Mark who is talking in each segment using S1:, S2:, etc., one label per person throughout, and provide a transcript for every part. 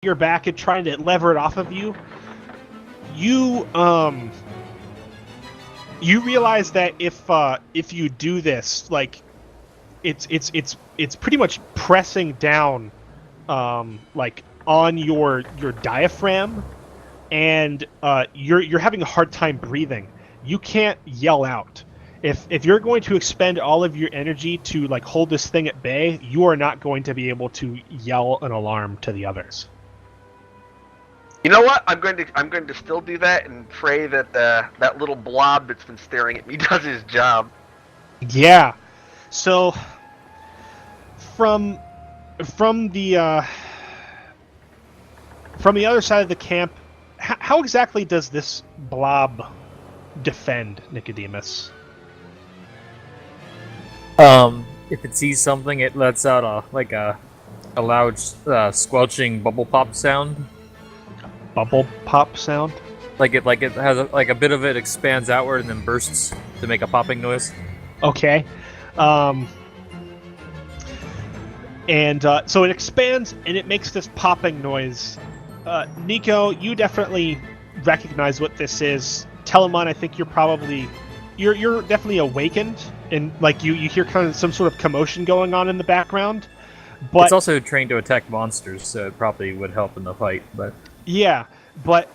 S1: your back and trying to lever it off of you, you realize that if you do this, like it's pretty much pressing down like on your diaphragm, and you're having a hard time breathing. You can't yell out. If you're going to expend all of your energy to like hold this thing at bay, you are not going to be able to yell an alarm to the others.
S2: You know what? I'm going to still do that and pray that that little blob that's been staring at me does his job.
S1: Yeah. So from the other side of the camp, how exactly does this blob defend, Nicodemus?
S3: If it sees something, it lets out a loud squelching bubble pop sound.
S1: Bubble pop sound?
S3: Like it has a bit of it expands outward and then bursts to make a popping noise.
S1: Okay. And so it expands and it makes this popping noise. Nico, you definitely recognize what this is. Telemon, I think you're definitely awakened, and like you hear kind of some sort of commotion going on in the background. But
S3: it's also trained to attack monsters, so it probably would help in the fight. But
S1: yeah, but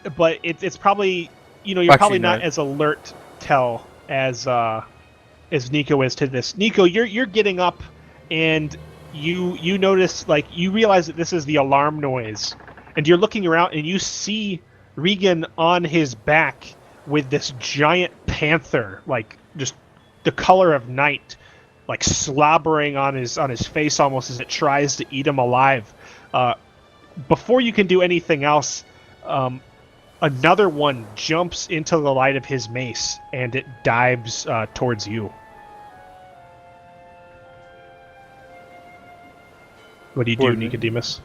S1: it's probably you're probably not as alert, Tel, as Nico is to this. Nico, you're getting up, and you notice, like, you realize that this is the alarm noise, and you're looking around and you see Regan on his back with this giant panther, like just the color of night, like slobbering on his face almost as it tries to eat him alive. Before you can do anything else, another one jumps into the light of his mace and it dives towards you. What do you do, Nicodemus?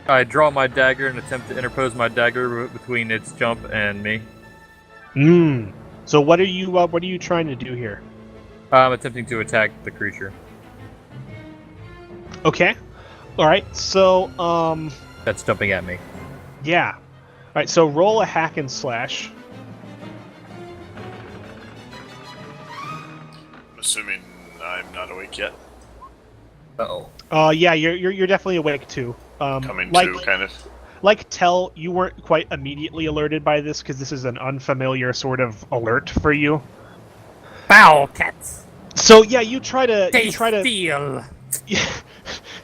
S3: I draw my dagger and attempt to interpose my dagger between its jump and me.
S1: So what are you trying to do here?
S3: I'm attempting to attack the creature.
S1: Okay. All right. So
S3: that's jumping at me.
S1: Yeah. All right. So roll a hack and slash.
S4: I'm assuming I'm not awake yet.
S3: Uh-oh.
S1: Yeah, you're definitely awake too.
S4: Coming
S1: like,
S4: to, kind of.
S1: Like Tell, you weren't quite immediately alerted by this because this is an unfamiliar sort of alert for you.
S3: Foul cats.
S1: So yeah, you try to
S3: steal.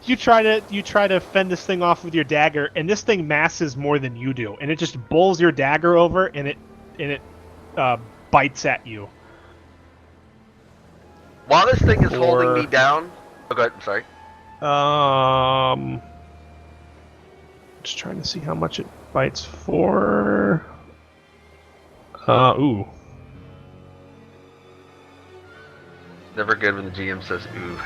S1: You try to fend this thing off with your dagger, and this thing masses more than you do, and it just bowls your dagger over, and it bites at you.
S2: While this thing is holding me down. Oh, go ahead. I'm sorry.
S1: Just trying to see how much it bites for. Ooh.
S2: Never good when the GM says ooh.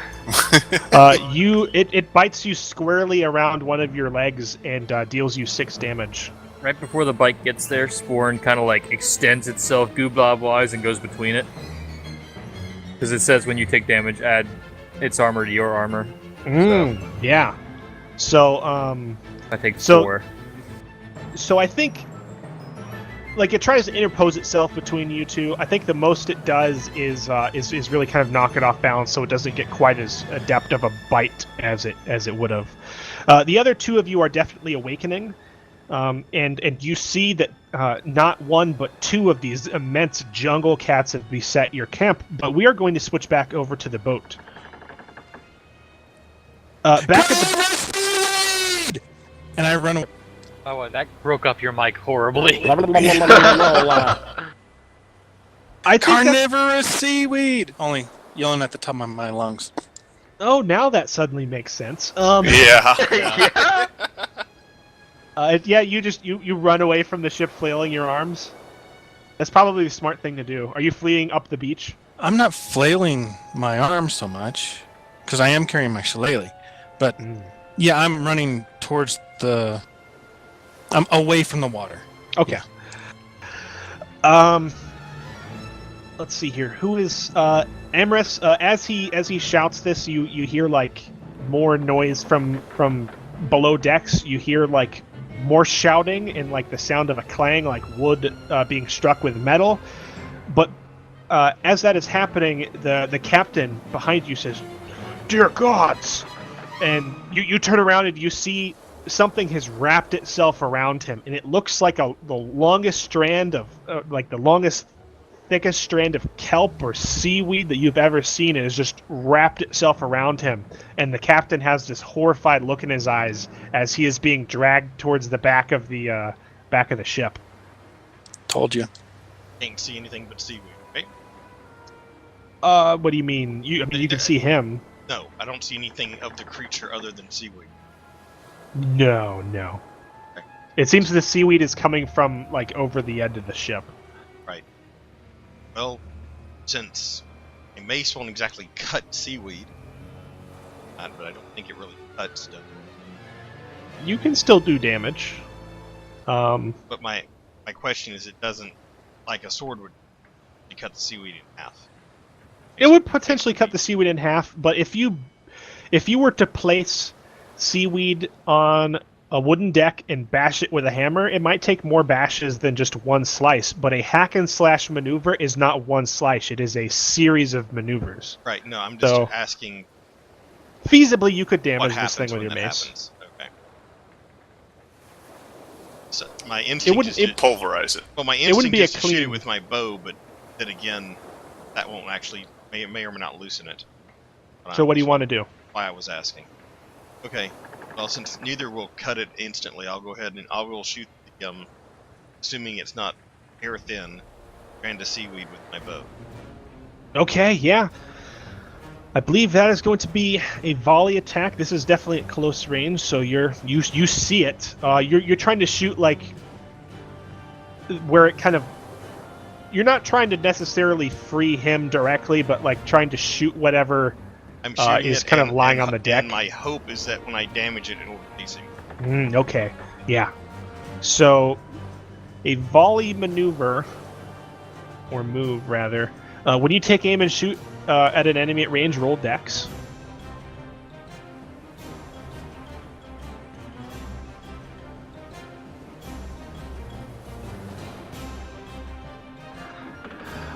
S1: It bites you squarely around one of your legs and deals you 6 damage.
S3: Right before the bite gets there, Sporn kind of like extends itself Gooblob-wise and goes between it. Because it says when you take damage, add its armor to your armor.
S1: Yeah. So,
S3: I take 4.
S1: So I think, like, it tries to interpose itself between you two. I think the most it does is really kind of knock it off balance, so it doesn't get quite as adept of a bite as it would have. The other 2 of you are definitely awakening, and you see that not 1 but 2 of these immense jungle cats have beset your camp. But we are going to switch back over to the boat. Back at the.
S5: And I run away.
S3: Oh, that broke up your mic horribly.
S1: I think
S5: Carnivorous seaweed! Only yelling at the top of my lungs.
S1: Oh, now that suddenly makes sense.
S4: Yeah.
S2: Yeah.
S1: You run away from the ship flailing your arms. That's probably the smart thing to do. Are you fleeing up the beach?
S5: I'm not flailing my arms so much, because I am carrying my shillelagh. But, yeah, I'm running towards I'm away from the water.
S1: Okay.
S5: Yeah.
S1: let's see here. Who is Emrys? As he shouts this, you hear like more noise from below decks. You hear like more shouting and like the sound of a clang, like wood being struck with metal. But as that is happening, the captain behind you says, "Dear gods!" And you turn around and you see something has wrapped itself around him, and it looks like the longest strand of thickest strand of kelp or seaweed that you've ever seen. It has just wrapped itself around him, and the captain has this horrified look in his eyes as he is being dragged towards the back of the ship.
S5: Told you.
S6: Can't see anything but seaweed, right?
S1: What do you mean? You can see him.
S6: No, I don't see anything of the creature other than seaweed.
S1: No.
S6: Okay.
S1: It seems the seaweed is coming from like over the end of the ship.
S6: Right. Well, since a mace won't exactly cut seaweed, but I don't think it really cuts stuff.
S1: You can still do damage.
S6: But my question is, it doesn't, like a sword would cut the seaweed in half.
S1: It would potentially cut the seaweed in half, but if you were to place seaweed on a wooden deck and bash it with a hammer, it might take more bashes than just one slice. But a hack and slash maneuver is not one slice; it is a series of maneuvers.
S6: Right. No, I'm just asking.
S1: Feasibly, you could
S6: What
S1: damage this
S6: happens
S1: thing with
S6: when
S1: your
S6: that
S1: mace.
S6: happens? Okay. So my instinct is to,
S4: Pulverize it.
S6: well, my
S1: it wouldn't
S6: instinct
S1: be a
S6: is to shoot
S1: clean-
S6: it with my bow, but then again, that won't actually may or may not loosen it.
S1: So what do you want to do?
S6: Why I was asking. Okay. Well, since neither will cut it instantly, I'll go ahead and I will shoot the assuming it's not hair thin, strand of seaweed with my bow.
S1: Okay, yeah. I believe that is going to be a volley attack. This is definitely at close range, so you see it. You're trying to shoot like where it kind of. You're not trying to necessarily free him directly, but like trying to shoot whatever
S6: I'm shooting
S1: is
S6: it
S1: kind of
S6: and-
S1: lying
S6: and-
S1: on the deck.
S6: And my hope is that when I damage it, it'll release him.
S1: Okay, yeah. So a volley maneuver, or move rather. When you take aim and shoot at an enemy at range, roll dex.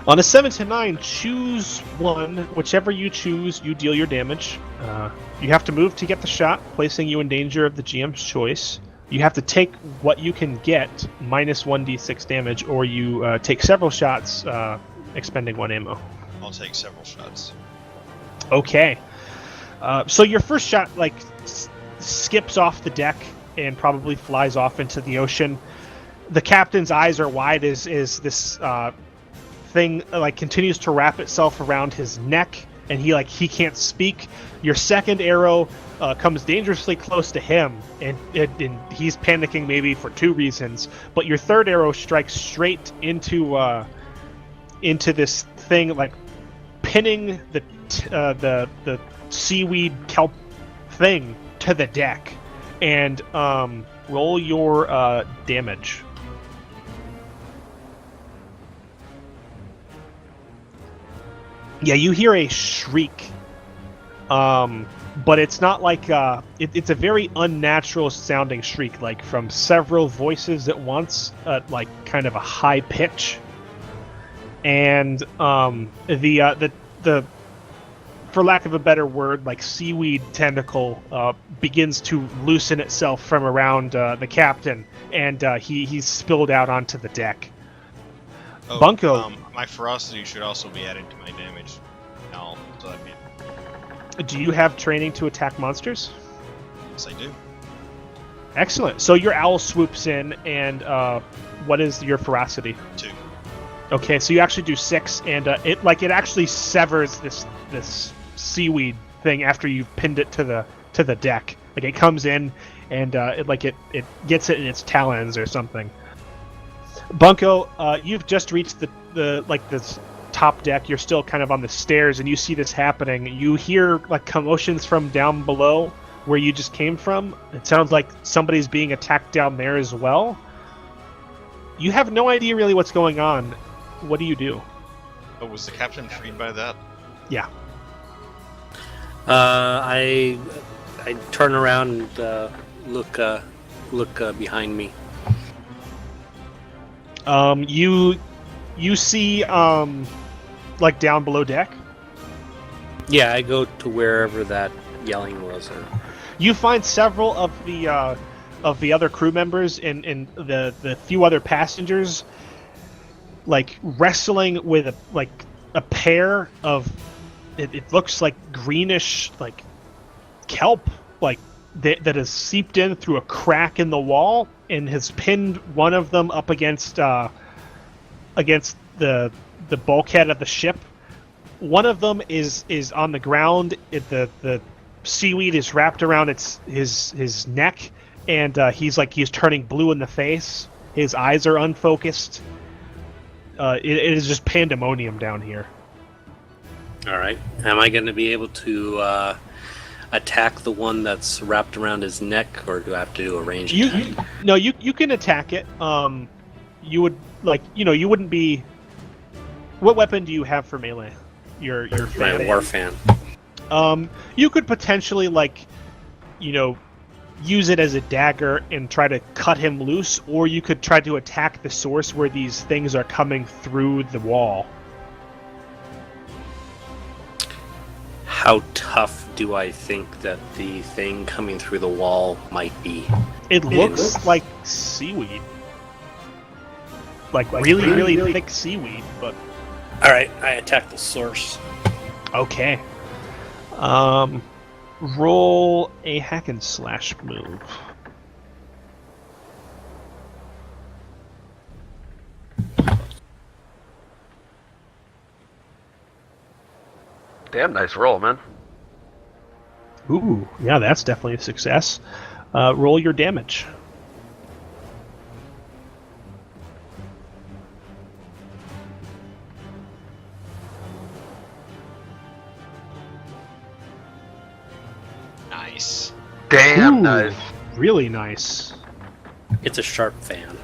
S1: On a 7 to 9, choose one. Whichever you choose, you deal your damage. You have to move to get the shot, placing you in danger of the GM's choice. You have to take what you can get, minus 1d6 damage, or you take several shots, expending 1 ammo.
S6: I'll take several shots.
S1: Okay. So your first shot, like, skips off the deck and probably flies off into the ocean. The captain's eyes are wide as this thing like continues to wrap itself around his neck, and he can't speak. Your second arrow comes dangerously close to him, and he's panicking maybe for 2 reasons. But your third arrow strikes straight into this thing, like pinning the seaweed kelp thing to the deck. And roll your damage. Yeah, you hear a shriek, but it's not like it's a very unnatural sounding shriek, like from several voices at once, at like kind of a high pitch. And the for lack of a better word, like seaweed tentacle begins to loosen itself from around the captain, and he's spilled out onto the deck.
S6: Oh,
S1: Bunko.
S6: My ferocity should also be added to my damage. Now, so that'd be.
S1: Do you have training to attack monsters?
S6: Yes, I do.
S1: Excellent. So your owl swoops in, and what is your ferocity?
S6: 2.
S1: Okay, so you actually do 6, and it actually severs this seaweed thing after you've pinned it to the deck. Like it comes in, and it gets it in its talons or something. Bunko, you've just reached this top deck. You're still kind of on the stairs, and you see this happening. You hear like commotions from down below where you just came from. It sounds like somebody's being attacked down there as well. You have no idea really what's going on. What do you do?
S6: Oh, was the captain freed by that?
S1: Yeah.
S7: I turn around and look behind me.
S1: You see like down below deck.
S7: Yeah, I go to wherever that yelling was.
S1: You find several of the other crew members and the few other passengers like wrestling with a pair of it looks like greenish like kelp like that has seeped in through a crack in the wall and has pinned one of them up against the bulkhead of the ship. One of them is on the ground. The seaweed is wrapped around his neck, and he's turning blue in the face. His eyes are unfocused. It is just pandemonium down here.
S7: All right. Am I going to be able to attack the one that's wrapped around his neck, or do I have to do a ranged attack?
S1: No, you can attack it. You would you wouldn't be. What weapon do you have for melee? Your fan.
S7: My war fan.
S1: You could potentially use it as a dagger and try to cut him loose, or you could try to attack the source where these things are coming through the wall.
S7: How tough do I think that the thing coming through the wall might be?
S1: It looks like seaweed. Like really thick seaweed, but...
S7: Alright, I attack the source.
S1: Okay. Roll a hack and slash move.
S2: Damn nice roll, man.
S1: Ooh, yeah, that's definitely a success. Roll your damage.
S6: Nice.
S2: Damn
S1: Ooh,
S2: nice.
S1: Really nice.
S7: It's a sharp fan.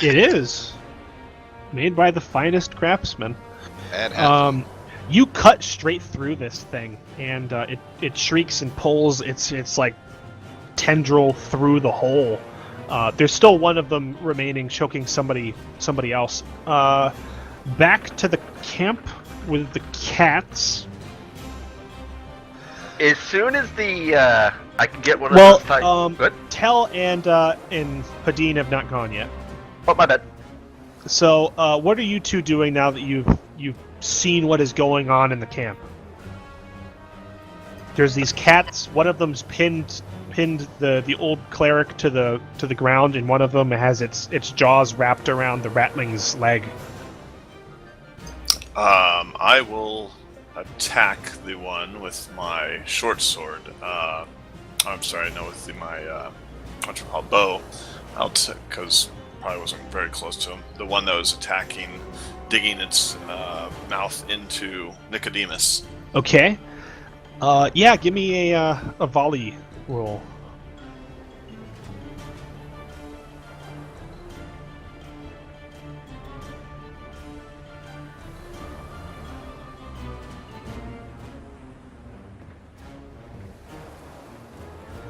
S1: It is. Made by the finest craftsmen.
S6: Bad happen.
S1: You cut straight through this thing, and it shrieks and pulls its like tendril through the hole. There's still one of them remaining, choking somebody else. Back to the camp with the cats.
S2: As soon as I can get one of those types. Good.
S1: Tell and Padine have not gone yet.
S2: Oh, my bad.
S1: So, what are you two doing now that you've seen what is going on in the camp? There's these cats. One of them's pinned the old cleric to the ground, and one of them has its jaws wrapped around the ratling's leg.
S4: I will attack the one with my short sword. I'm sorry, no, with my bow. Because probably wasn't very close to him. The one that was attacking, digging its mouth into Nicodemus.
S1: Okay. Yeah, give me a volley roll.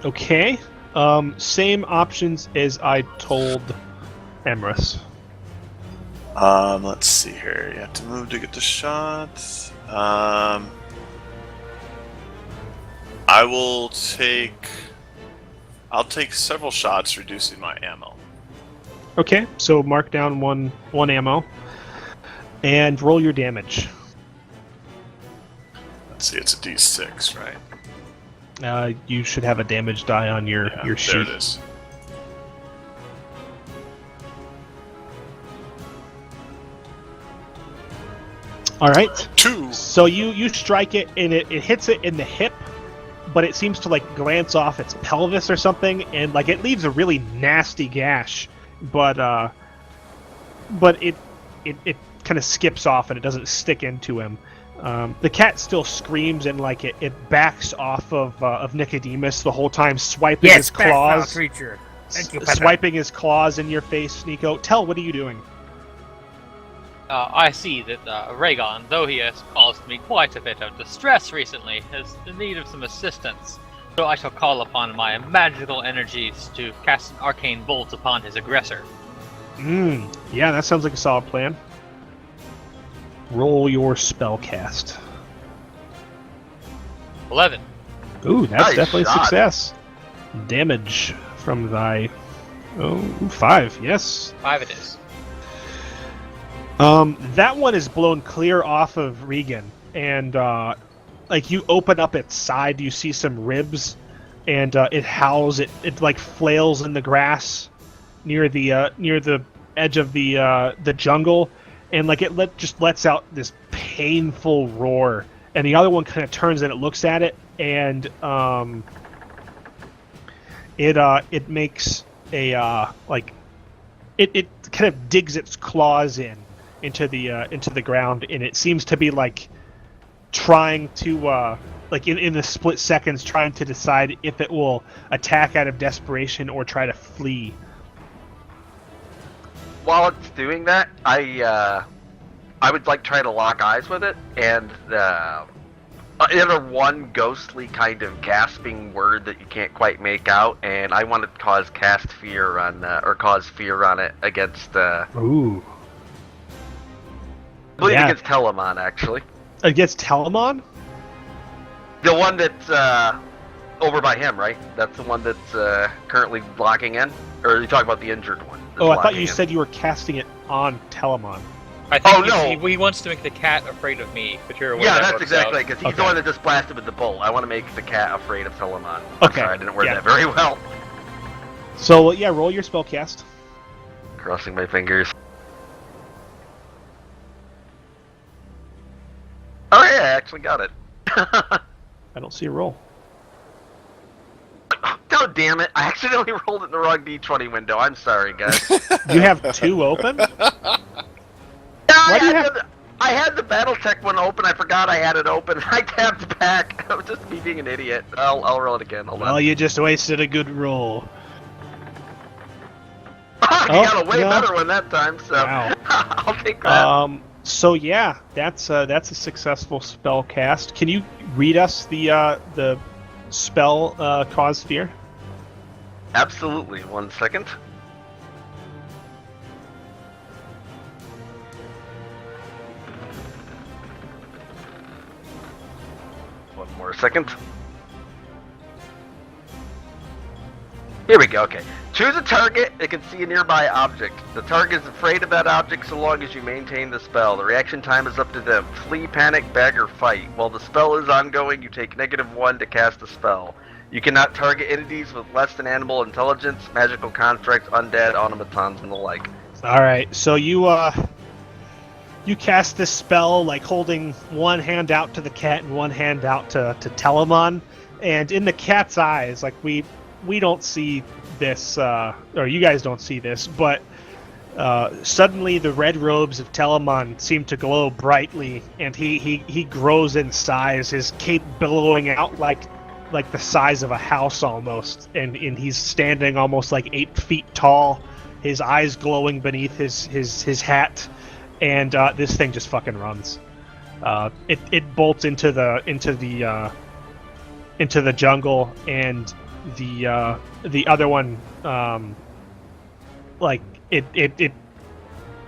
S1: Okay. Same options as I told Emrys.
S4: Let's see here. You have to move to get the shot. I'll take several shots, reducing my ammo.
S1: Okay, so mark down one ammo, and roll your damage.
S4: Let's see, it's a D6, right?
S1: You should have a damage die on your sheet.
S4: There it is.
S1: All right.
S4: 2.
S1: So you strike it, and it hits it in the hip, but it seems to glance off its pelvis or something, and it leaves a really nasty gash. But it kind of skips off and it doesn't stick into him. The cat still screams and it backs off of Nicodemus the whole time, swiping his claws.
S3: Creature. Thank you,
S1: Swiping his claws in your face, Nico. Tell, what are you doing?
S8: I see that Rhaegon, though he has caused me quite a bit of distress recently, is in need of some assistance. So I shall call upon my magical energies to cast an arcane bolt upon his aggressor.
S1: Yeah, that sounds like a solid plan. Roll your spellcast.
S8: 11.
S1: Ooh, that's
S2: Nice
S1: definitely a
S2: shot.
S1: success. Damage from thy... 5, yes.
S8: 5 it is.
S1: That one is blown clear off of Regan, and like you open up its side, you see some ribs, and it howls. It like flails in the grass near the edge of the jungle, and like it just lets out this painful roar. And the other one kind of turns and it looks at it, and it makes a like it kind of digs its claws into the ground, and it seems to be like trying to like in the split seconds trying to decide if it will attack out of desperation or try to flee.
S2: While it's doing that, I would like try to lock eyes with it and utter one ghostly kind of gasping word that you can't quite make out, and I want to cause fear on it against.
S1: Ooh.
S2: I believe
S1: Yeah.
S2: against Telemon, actually.
S1: Against Telemon?
S2: The one that's over by him, right? That's the one that's currently locking in? Or are you talking about the injured one? that's
S1: Oh, I thought
S2: locking
S1: you
S2: in?
S1: said you were casting it on Telemon.
S8: I think
S2: Oh, no.
S8: he wants to make the cat afraid of me, but you're aware
S2: Yeah,
S8: that
S2: that's
S8: works
S2: exactly
S8: out.
S2: because he's
S1: Okay.
S2: the one that just blasted with the bolt. I want to make the cat afraid of Telemon.
S1: Okay,
S2: Sorry, I didn't word
S1: yeah.
S2: that very well.
S1: So yeah, roll your spellcast.
S2: Crossing my fingers. Oh yeah, I actually got it.
S1: I don't see a roll.
S2: Oh damn it! I accidentally rolled it in the wrong D20 window. I'm sorry, guys.
S1: You have 2 open?
S2: No,
S1: Why do you
S2: I had the BattleTech one open. I forgot I had it open. I tapped back. It was just me being an idiot. I'll roll it again. Hold
S1: Well,
S2: on.
S1: you just wasted a good roll.
S2: I
S1: Oh,
S2: got a way
S1: no.
S2: better one that time. So
S1: Wow.
S2: I'll take that.
S1: So yeah, that's a successful spell cast. Can you read us the spell cause fear?
S2: Absolutely. 1 second. One more second. Here we go, okay. Choose a target that can see a nearby object. The target is afraid of that object so long as you maintain the spell. The reaction time is up to them. Flee, panic, beg, or fight. While the spell is ongoing, you take -1 to cast the spell. You cannot target entities with less than animal intelligence, magical constructs, undead, automatons, and the like.
S1: Alright, so you cast this spell like holding one hand out to the cat and one hand out to Telemon, and in the cat's eyes, like we don't see this, or you guys don't see this, but suddenly the red robes of Telemon seem to glow brightly, and he grows in size, his cape billowing out like the size of a house almost, and he's standing almost like 8 feet tall, his eyes glowing beneath his hat, and this thing just fucking runs. It bolts into the jungle, and the other one, like it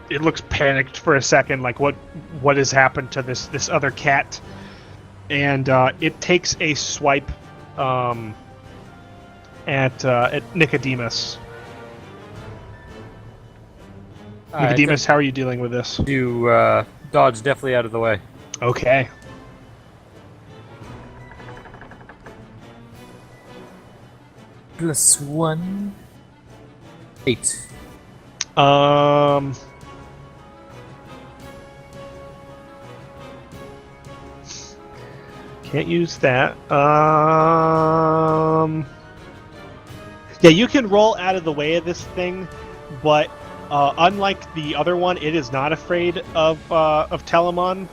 S1: looks panicked for a second, like what has happened to this other cat, and it takes a swipe at Nicodemus. Nicodemus, how are you dealing with this?
S3: Do dodge definitely out of the way.
S1: Okay.
S3: +1. 8.
S1: Can't use that. Yeah, you can roll out of the way of this thing, but unlike the other one, it is not afraid of Telemon,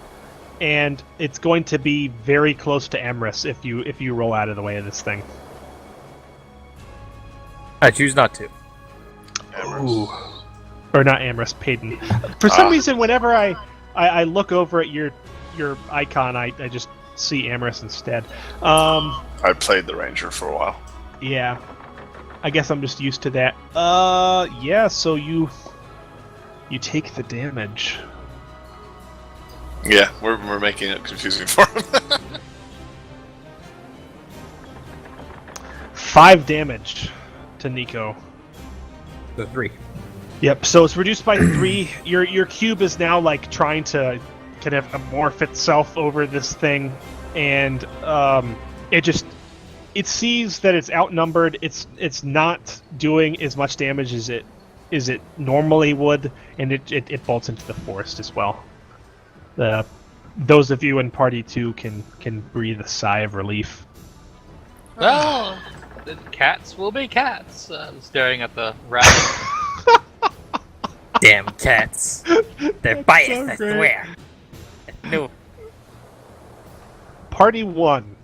S1: and it's going to be very close to Emrys if you roll out of the way of this thing.
S3: I choose not to.
S1: Ooh. or not Amherst, Payton. For some reason, whenever I look over at your icon, I just see Amherst instead.
S4: I played the Ranger for a while.
S1: Yeah, I guess I'm just used to that. Yeah. So you take the damage.
S4: Yeah, we're making it confusing for him.
S1: 5 damage to Nico.
S3: The 3.
S1: Yep. So it's reduced by 3. Your cube is now like trying to kind of morph itself over this thing, and it sees that it's outnumbered. It's not doing as much damage as it normally would, and it bolts into the forest as well. Those of you in party 2 can breathe a sigh of relief.
S8: Well, the cats will be cats. Staring at the rabbit.
S3: Damn cats. They're biased, I swear. No.
S1: Party 1.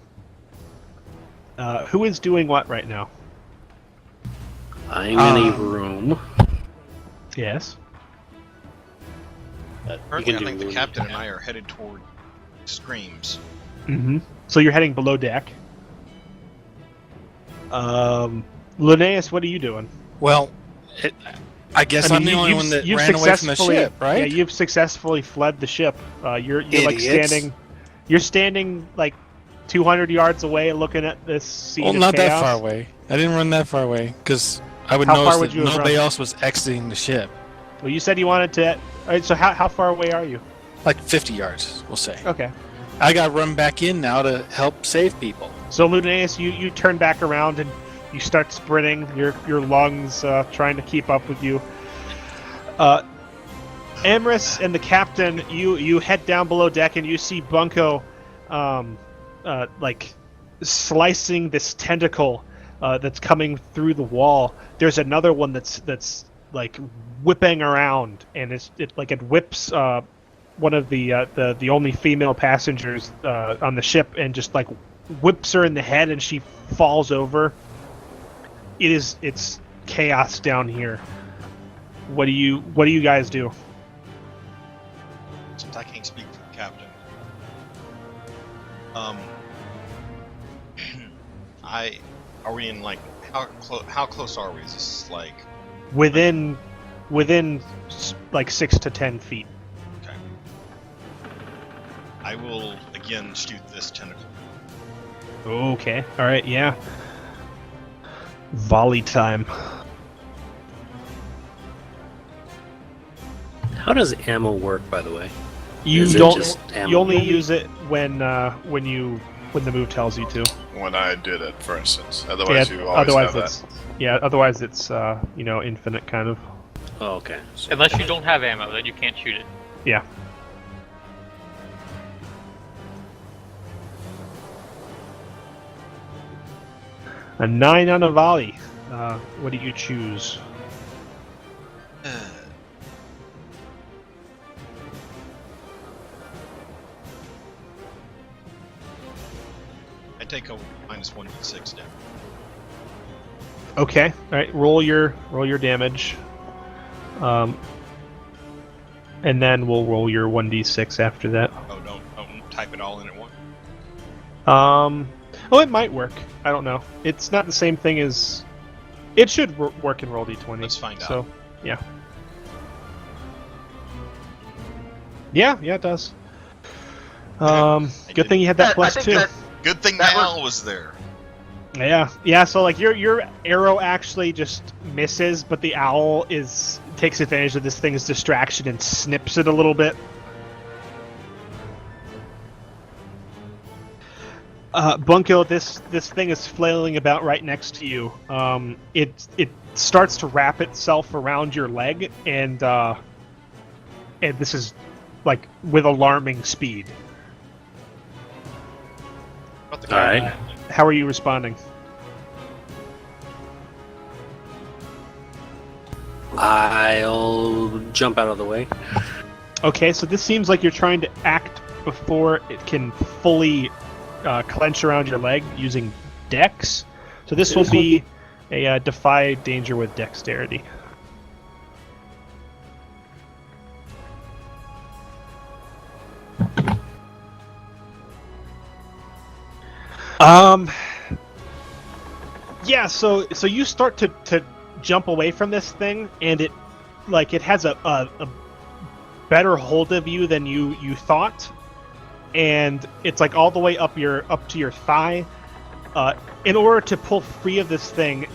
S1: Who is doing what right now?
S7: I'm in a room.
S1: Yes.
S6: Currently, I think the captain and I are headed toward Screams.
S1: Mm-hmm. So you're heading below deck. Linnaeus, what are you doing?
S5: Well, I guess I'm the only one that ran away from the ship, right?
S1: Yeah, you've successfully fled the ship. You're like
S5: Idiots.
S1: standing like 200 yards away, looking at this scene.
S5: Well,
S1: of
S5: not
S1: chaos.
S5: that far away. I didn't run that far away because I would
S1: How far
S5: notice
S1: would
S5: that
S1: you have
S5: nobody
S1: run?
S5: else was exiting the ship.
S1: Well, you said you wanted to. All right, so how far away are you?
S5: Like 50 yards, we'll say.
S1: Okay.
S5: I got run back in now to help save people.
S1: So Linnaeus, you turn back around and you start sprinting. Your lungs trying to keep up with you. Amris and the captain, you head down below deck and you see Bunko, like slicing this tentacle that's coming through the wall. There's another one that's like whipping around, and it whips one of the only female passengers on the ship, and just like whips her in the head, and she falls over. It's chaos down here. What do you guys do?
S6: Since I can't speak for the captain, are we in like how close are we? Is this like
S1: Within like 6 to 10 feet.
S6: okay? I will again shoot this tentacle.
S1: Okay. All right. Yeah. Volley time.
S7: How does ammo work, by the way?
S1: You
S7: Is it
S1: don't.
S7: just ammo?
S1: You only use it when the move tells you to.
S4: When I did it, for instance. Otherwise,
S1: Yeah,
S4: you always
S1: otherwise
S4: have
S1: it's
S4: that.
S1: otherwise it's infinite kind of.
S7: Oh, okay. So,
S8: Unless you don't have ammo, then you can't shoot it.
S1: Yeah. A 9 on a volley. What do you choose?
S6: I take a -1d6 down.
S1: Okay. All right. Roll your damage. And then we'll roll your 1d6 after that.
S6: Oh, don't type it all in at once.
S1: Oh, it might work. I don't know. It's not the same thing as. It should work in roll d20.
S6: Let's find out.
S1: So, yeah. Yeah, it does. Good thing you had that
S2: I
S1: plus
S2: think
S1: 2.
S6: Good thing
S2: That
S6: Mal was there.
S1: Yeah. So like your arrow actually just misses, but the owl takes advantage of this thing's distraction and snips it a little bit. Bunko, this thing is flailing about right next to you. It starts to wrap itself around your leg, and this is like with alarming speed.
S6: About the
S7: all
S6: guy.
S7: right.
S1: How are you responding?
S7: I'll jump out of the way.
S1: Okay, so this seems like you're trying to act before it can fully clench around your leg using dex. So this will be a defy danger with dexterity. Yeah. So you start to jump away from this thing, and it has a better hold of you than you thought, and it's like all the way up to your thigh. In order to pull free of this thing,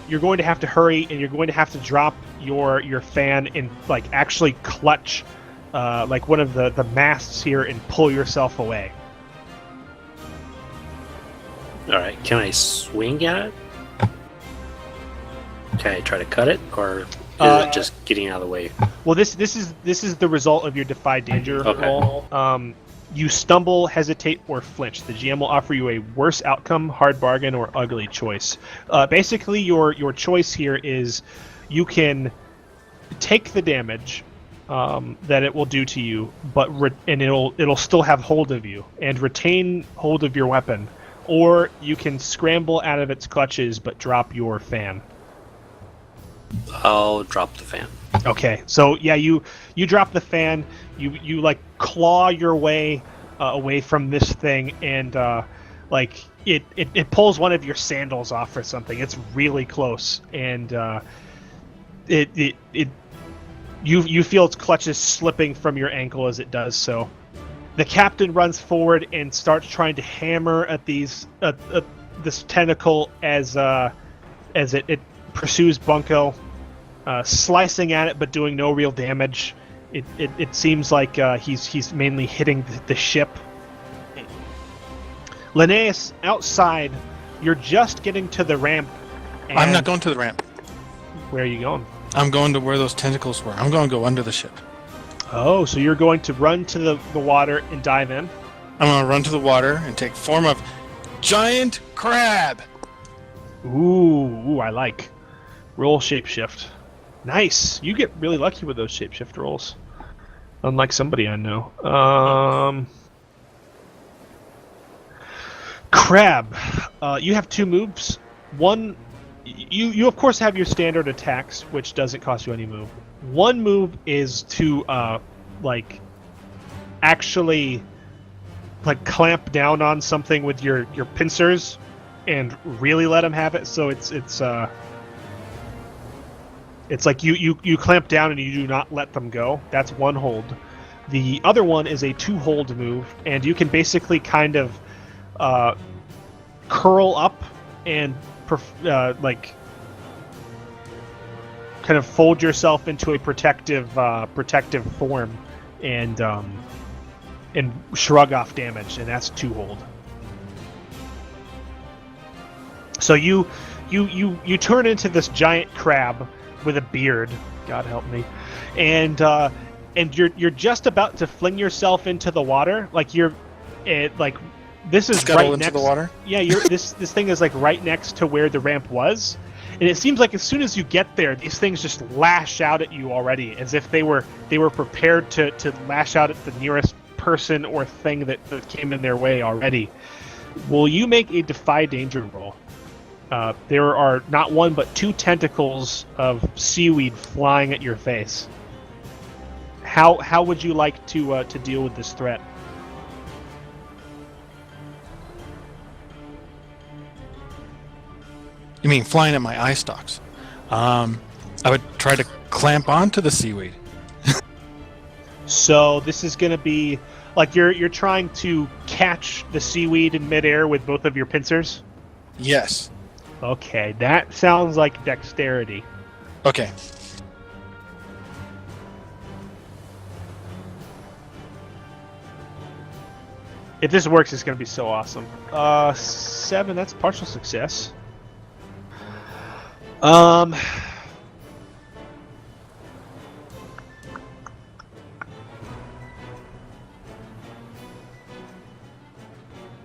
S1: you're going to have to hurry, and you're going to have to drop your fan and like actually clutch like one of the masts here and pull yourself away.
S7: All right. Can I swing at it? Can I try to cut it, or is it just getting out of the way?
S1: Well, this is the result of your Defy Danger
S7: Okay.
S1: roll. You stumble, hesitate, or flinch. The GM will offer you a worse outcome, hard bargain, or ugly choice. Basically, your choice here is you can take the damage that it will do to you, but it'll still have hold of you and retain hold of your weapon, or you can scramble out of its clutches but drop your fan.
S7: I'll drop the fan.
S1: Okay, so yeah, you drop the fan, you like claw your way away from this thing, and like it pulls one of your sandals off or something. It's really close, and you feel its clutches slipping from your ankle as it does so. The captain runs forward and starts trying to hammer at this tentacle as it pursues Bunko, slicing at it but doing no real damage. It seems like he's mainly hitting the ship. Linnaeus, outside, you're just getting to the ramp. And
S5: I'm not going to the ramp.
S1: Where are you going?
S5: I'm going to where those tentacles were. I'm going to go under the ship.
S1: Oh, so you're going to run to the water and dive in?
S5: I'm going to run to the water and take form of giant crab.
S1: Ooh, I like. Roll shapeshift. Nice. You get really lucky with those shapeshift rolls. Unlike somebody I know. Crab. You have 2 moves. One, you of course have your standard attacks, which doesn't cost you any move. One move is to actually clamp down on something with your pincers and really let them have it. So it's like you clamp down and you do not let them go. That's one hold. The other one is a 2-hold move, and you can basically kind of curl up and kind of fold yourself into a protective form and shrug off damage, and that's 2-hold. So you turn into this giant crab with a beard, God help me, and you're just about to fling yourself into the water, this is
S5: Scuttle
S1: right
S5: into
S1: next.
S5: the water?
S1: Yeah, this thing is right next to where the ramp was, and it seems like as soon as you get there, these things just lash out at you already, as if they were prepared to lash out at the nearest person or thing that came in their way already. Will you make a Defy Danger roll? There are not 1 but 2 tentacles of seaweed flying at your face. How would you like to deal with this threat?
S5: You mean flying at my eye stalks? I would try to clamp onto the seaweed.
S1: So this is going to be you're trying to catch the seaweed in midair with both of your pincers?
S5: Yes.
S1: Okay, that sounds like dexterity.
S5: Okay.
S1: If this works, it's going to be so awesome. 7, that's partial success.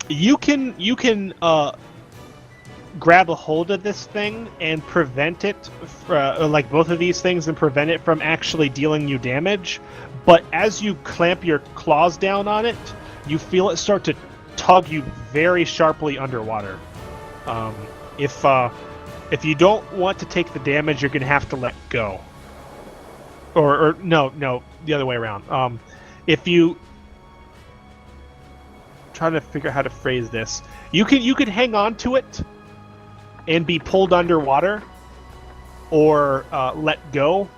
S1: You can grab a hold of this thing and prevent it, both of these things, and prevent it from actually dealing you damage. But as you clamp your claws down on it, you feel it start to tug you very sharply underwater. If you don't want to take the damage, you're going to have to let go. Or no, the other way around. If you trying to figure out how to phrase this. You could hang on to it and be pulled underwater, or let go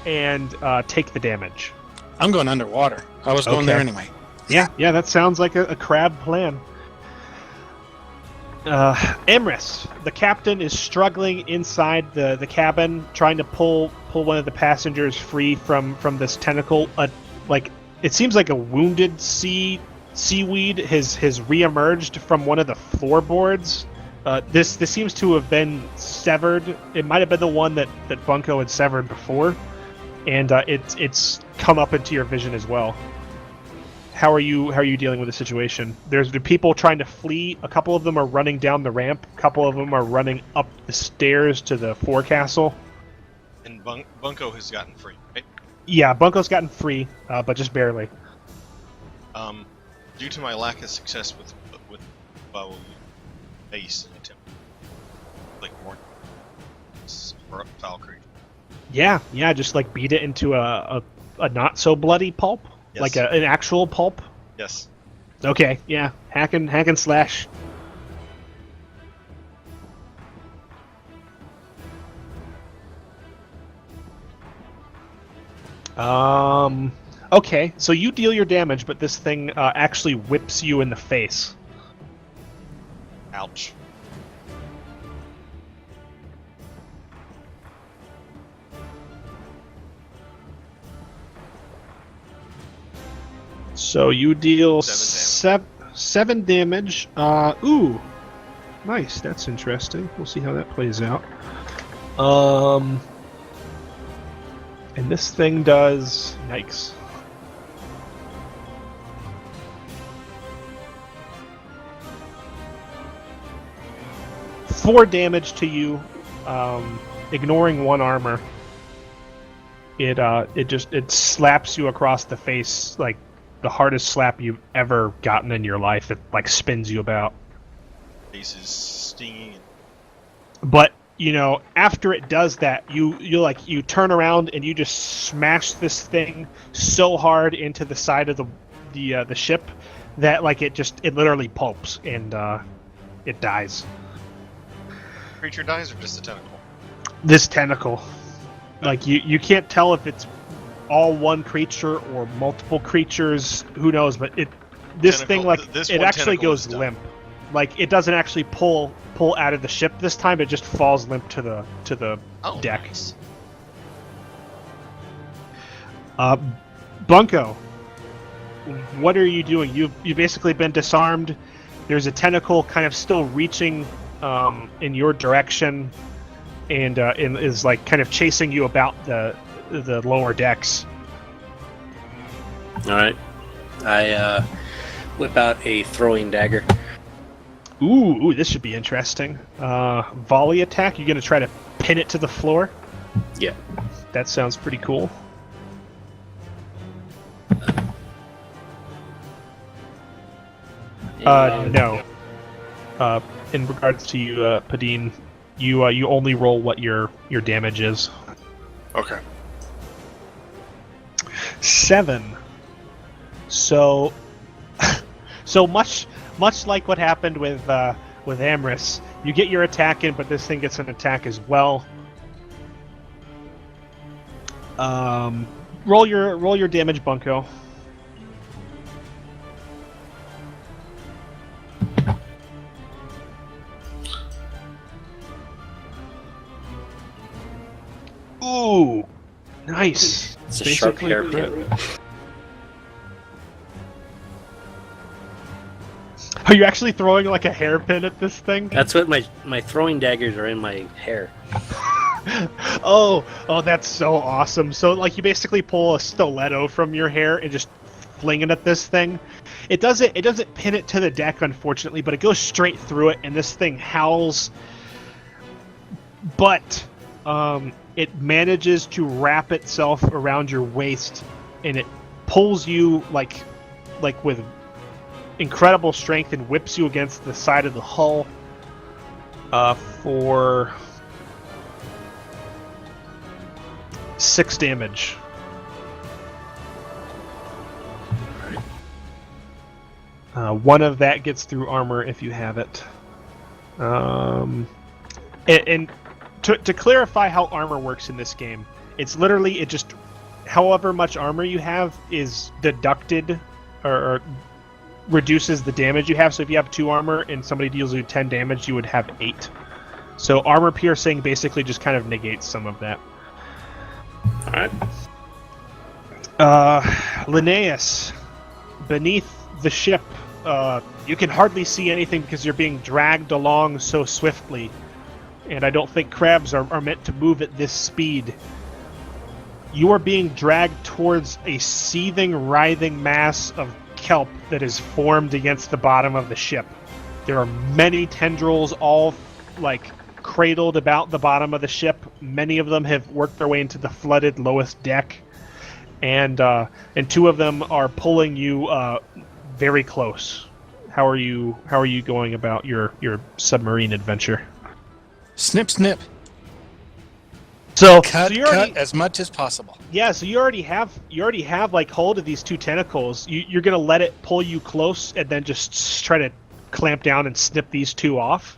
S1: and take the damage.
S5: I'm going underwater. I was going there anyway.
S1: Yeah, that sounds like a crab plan. Emrys, the captain, is struggling inside the cabin, trying to pull one of the passengers free from this tentacle. Like, it seems like a wounded seaweed has reemerged from one of the floorboards. This seems to have been severed. It might have been the one that Bunko had severed before, and it's come up into your vision as well. How are you dealing with the situation? There's the people trying to flee. A couple of them are running down the ramp. A couple of them are running up the stairs to the forecastle.
S6: And Bunko has gotten free, right?
S1: Yeah, Bunko's gotten free, but just barely.
S6: Due to my lack of success with bow base and attempt, like more foul creature.
S1: Yeah, just like beat it into a not so bloody pulp.
S6: Yes.
S1: Like an actual pulp?
S6: Yes.
S1: Okay, yeah. Hack and slash. Okay, so you deal your damage, but this thing actually whips you in the face.
S6: Ouch.
S1: So you deal
S6: 7
S1: seven damage. Ooh, nice. That's interesting. We'll see how that plays out. And this thing does. Yikes. Four damage to you, ignoring one armor. It slaps you across the face like the hardest slap you've ever gotten in your life. It like spins you about.
S6: Face is stinging.
S1: But after it does that, you turn around and you just smash this thing so hard into the side of the ship that like it literally pulps and it dies.
S6: Creature dies or just the tentacle?
S1: This tentacle, like you can't tell if it's all one creature or multiple creatures. Who knows? But this
S6: Tentacle,
S1: thing like
S6: this
S1: it
S6: one
S1: actually
S6: tentacle
S1: goes
S6: is done.
S1: limp. Like it doesn't actually pull out of the ship this time. It just falls limp to the deck.
S6: Nice.
S1: Bunko, what are you doing? You've basically been disarmed. There's a tentacle kind of still reaching in your direction, and is like kind of chasing you about the lower decks.
S7: All right. I whip out a throwing dagger.
S1: Ooh, this should be interesting. Volley attack. You're gonna try to pin it to the floor.
S7: Yeah.
S1: That sounds pretty cool. No. In regards to you, Padine, you only roll what your damage is.
S4: Okay.
S1: 7. So much like what happened with Emrys, you get your attack in, but this thing gets an attack as well. Roll your damage, Bunko. Ooh, nice.
S7: It's a sharp
S1: Basically
S7: hairpin.
S1: Are you actually throwing like a hairpin at this thing?
S7: That's what my throwing daggers are in my hair.
S1: Oh, that's so awesome. So like you basically pull a stiletto from your hair and just fling it at this thing. It doesn't pin it to the deck, unfortunately, but it goes straight through it, and this thing howls. But it manages to wrap itself around your waist, and it pulls you like with incredible strength and whips you against the side of the hull for 6 damage. One of that gets through armor if you have it. And to clarify how armor works in this game, it's literally it just however much armor you have is deducted or reduces the damage you have. So if you have 2 armor and somebody deals you 10 damage, you would have 8. So armor piercing basically just kind of negates some of that.
S7: Alright.
S1: Linnaeus, beneath the ship, you can hardly see anything because you're being dragged along so swiftly. And I don't think crabs are meant to move at this speed. You are being dragged towards a seething, writhing mass of kelp that is formed against the bottom of the ship. There are many tendrils all cradled about the bottom of the ship. Many of them have worked their way into the flooded lowest deck, and 2 of them are pulling you very close. How are you going about your submarine adventure?
S5: Snip, snip.
S1: So
S5: Cut as much as possible.
S1: Yeah, so you already have hold of these 2 tentacles. You're gonna let it pull you close and then just try to clamp down and snip these 2 off.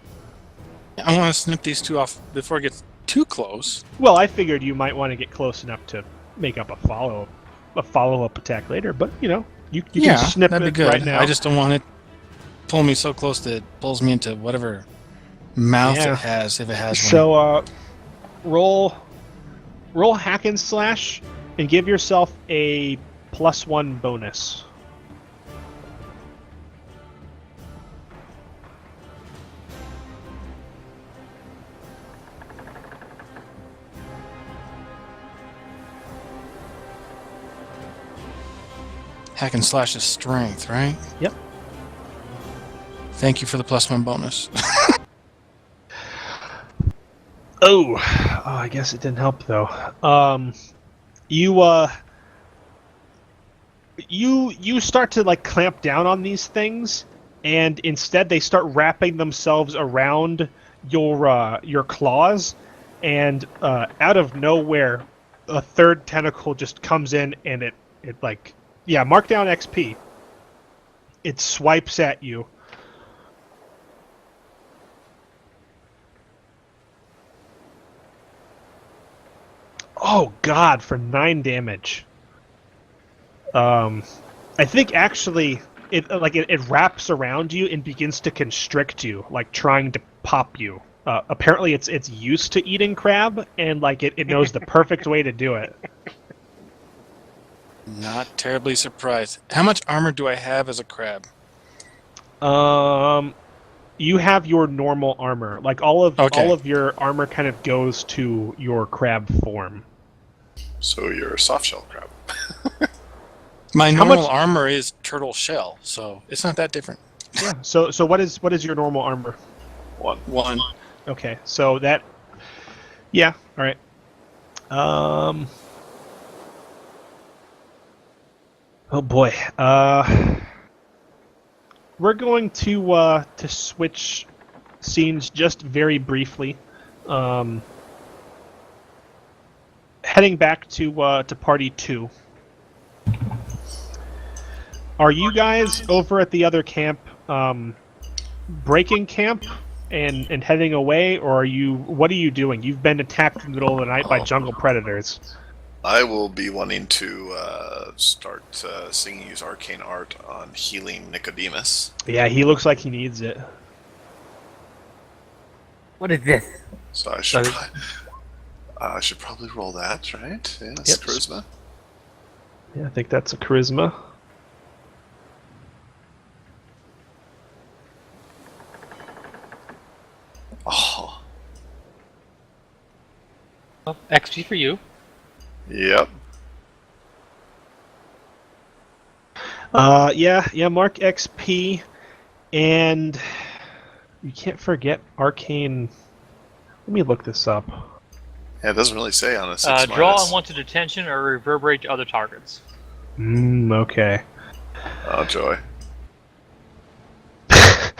S5: I want to snip these 2 off before it gets too close.
S1: Well, I figured you might want to get close enough to make up a follow-up attack later, but you can snip
S5: that'd
S1: it
S5: be good.
S1: right now.
S5: I just don't want it pull me so close that it pulls me into whatever mouth it has, if it has one.
S1: So roll hack and slash and give yourself a +1 bonus.
S5: Hack and slash is strength, right?
S1: Yep.
S5: Thank you for the +1 bonus.
S1: Oh, I guess it didn't help though. You start to clamp down on these things, and instead they start wrapping themselves around your claws, and out of nowhere, a 3rd tentacle just comes in, and it mark down XP. It swipes at you. Oh God, for 9 damage. I think actually it wraps around you and begins to constrict you, trying to pop you. Apparently it's used to eating crab, and it knows the perfect way to do it.
S5: Not terribly surprised. How much armor do I have as a crab?
S1: You have your normal armor. All of your armor kind of goes to your crab form.
S4: So you're a soft shell crab.
S5: My normal armor is turtle shell, so it's not that different.
S1: Yeah. So what is your normal armor?
S5: 1.
S1: Okay. So that. Yeah. All right. Oh boy. We're going to switch scenes just very briefly. Heading back to party 2. Are you guys over at the other camp breaking camp and heading away, or what are you doing? You've been attacked in the middle of the night by jungle predators.
S4: I will be wanting to start seeing use arcane art on healing Nicodemus.
S1: Yeah, he looks like he needs it.
S3: What is this?
S4: So I should probably roll that, right? Yeah, that's charisma.
S1: Yeah, I think that's a charisma.
S4: Oh.
S8: Well, XP for you.
S4: Yep.
S1: Yeah, mark XP, and you can't forget arcane. Let me look this up.
S4: Yeah, it doesn't really say on a 6
S8: Draw unwanted attention or reverberate to other targets.
S1: Okay.
S4: Oh, joy.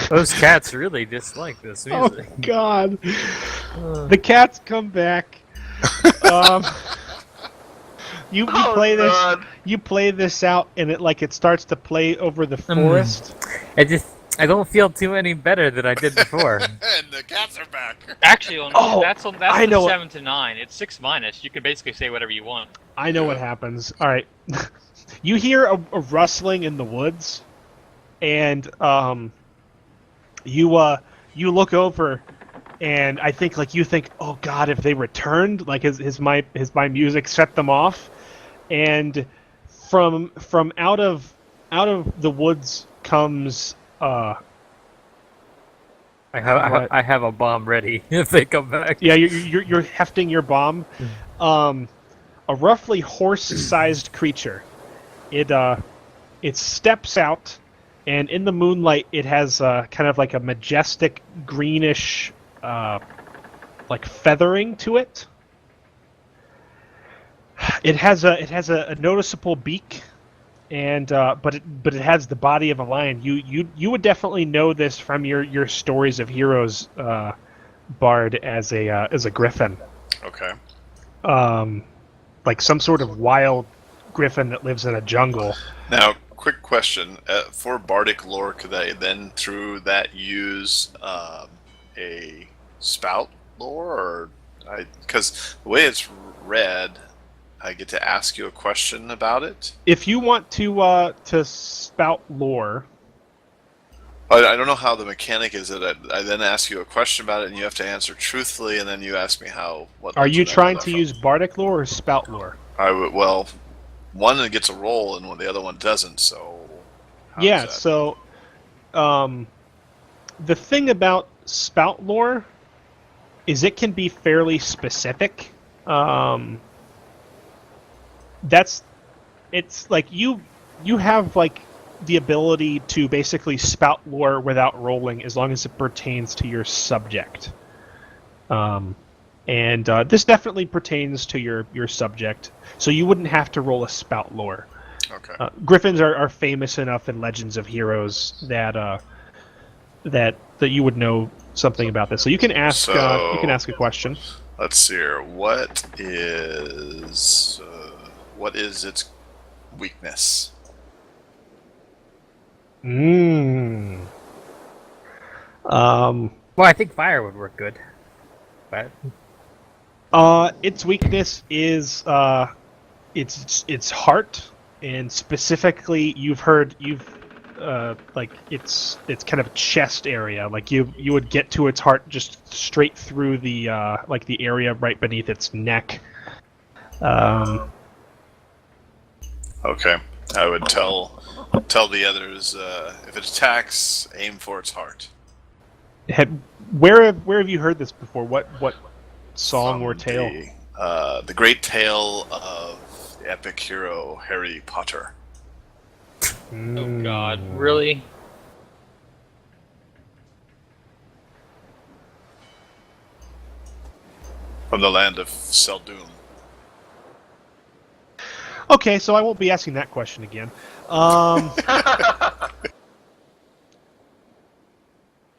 S3: Those cats really dislike this music.
S1: Oh, God. The cats come back. You
S2: Oh,
S1: play this.
S2: God.
S1: You play this out, and it starts to play over the forest.
S3: I don't feel too any better than I did before.
S4: And the cats are back.
S8: Actually, that's
S1: I know.
S8: 7 to 9. It's 6 minus. You can basically say whatever you want.
S1: I know what happens. All right, you hear a rustling in the woods, and you look over, and I think you think, oh God, if they returned, like my music set them off, and from out of the woods comes
S3: I have a bomb ready if they come back.
S1: yeah, you're hefting your bomb. A roughly horse-sized creature. It steps out, and in the moonlight, it has kind of like a majestic greenish, like feathering to it. It has a noticeable beak, and but it has the body of a lion. You would definitely know this from your stories of heroes, Bard, as a griffin.
S4: Okay.
S1: Like some sort of wild griffin that lives in a jungle.
S4: Now, quick question. For bardic lore, could I then, through that, use a spout lore? Because the way it's read, I get to ask you a question about it?
S1: If you want to spout lore...
S4: I don't know how the mechanic is that I then ask you a question about it, and you have to answer truthfully, and then you ask me what.
S1: Are you trying to use bardic lore or spout lore?
S4: Well, one gets a roll, and the other one doesn't. So.
S1: Yeah. So, the thing about spout lore is it can be fairly specific. It's like you have like the ability to basically spout lore without rolling as long as it pertains to your subject. And this definitely pertains to your subject, so you wouldn't have to roll a spout lore.
S4: Okay.
S1: Griffins are famous enough in Legends of Heroes that you would know something about this. So you can ask a question.
S4: Let's see here. What is its weakness?
S3: Well, I think fire would work good. But
S1: its weakness is its heart, and specifically you've like its kind of chest area. Like you would get to its heart just straight through the like the area right beneath its neck.
S4: Okay, I would tell the others if it attacks, aim for its heart.
S1: Where have you heard this before? What song or tale?
S4: The great tale of the epic hero Harry Potter.
S8: Oh God, really?
S4: From the land of Seldoom.
S1: Okay, so I won't be asking that question again.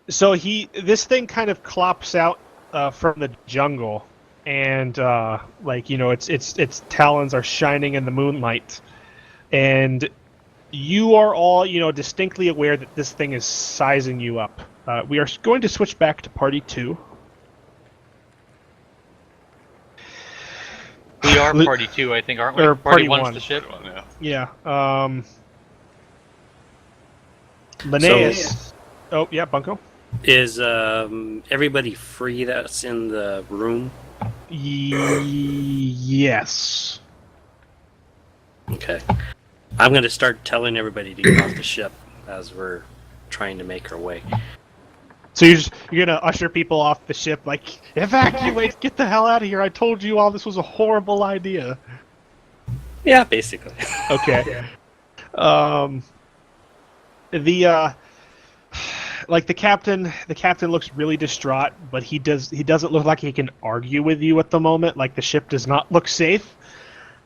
S1: So this thing kind of clops out from the jungle, and its talons are shining in the moonlight, and you are all distinctly aware that this thing is sizing you up. We are going to switch back to Party 2.
S8: We are Party 2, I think, aren't we?
S1: Or Party
S8: 1's
S1: 1.
S8: the ship.
S1: Yeah. Linnaeus. Oh, yeah, Bunko?
S7: Is everybody free that's in the room?
S1: Yes.
S7: Okay. I'm going to start telling everybody to get off the ship as we're trying to make our way.
S1: So you're gonna usher people off the ship, like, evacuate, get the hell out of here! I told you all this was a horrible idea.
S7: Yeah, basically.
S1: Okay. The captain looks really distraught, but he doesn't look like he can argue with you at the moment. Like the ship does not look safe,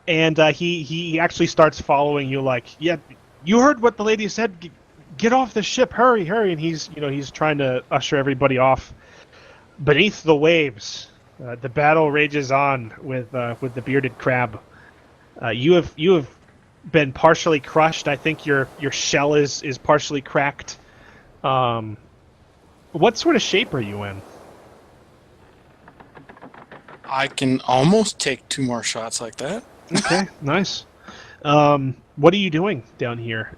S1: and he actually starts following you. Like, yeah, you heard what the lady said. Get off the ship, hurry! And he's trying to usher everybody off. Beneath the waves, the battle rages on with the bearded crab. You have been partially crushed. I think your shell is partially cracked. What sort of shape are you in?
S5: I can almost take 2 more shots like that.
S1: Okay, nice. What are you doing down here?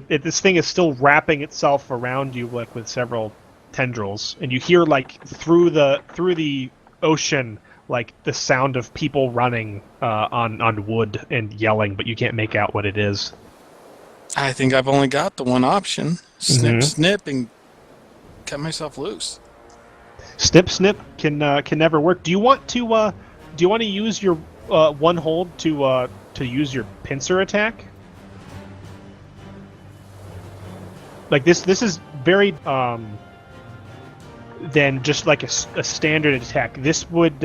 S1: This thing is still wrapping itself around you, like with several tendrils, and you hear like through the ocean, like the sound of people running on wood and yelling, but you can't make out what it is.
S5: I think I've only got the one option: snip, and cut myself loose.
S1: Snip can never work. Do you want to use your one hold to use your pincer attack? Like this is very than just like a standard attack. This would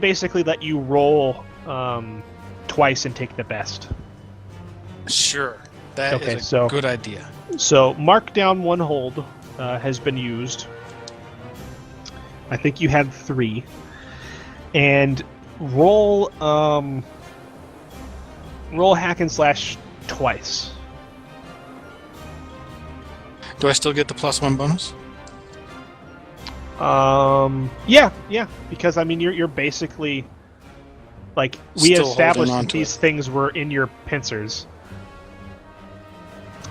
S1: basically let you roll twice and take the best.
S5: Sure, that
S1: Okay,
S5: is a
S1: so-
S5: good idea.
S1: So mark down one hold has been used. I think you had 3, and roll hack and slash twice.
S5: Do I still get the +1 bonus?
S1: Yeah, because I mean you're basically like we
S5: Still
S1: established
S5: holding on
S1: that
S5: to
S1: these things were in your pincers.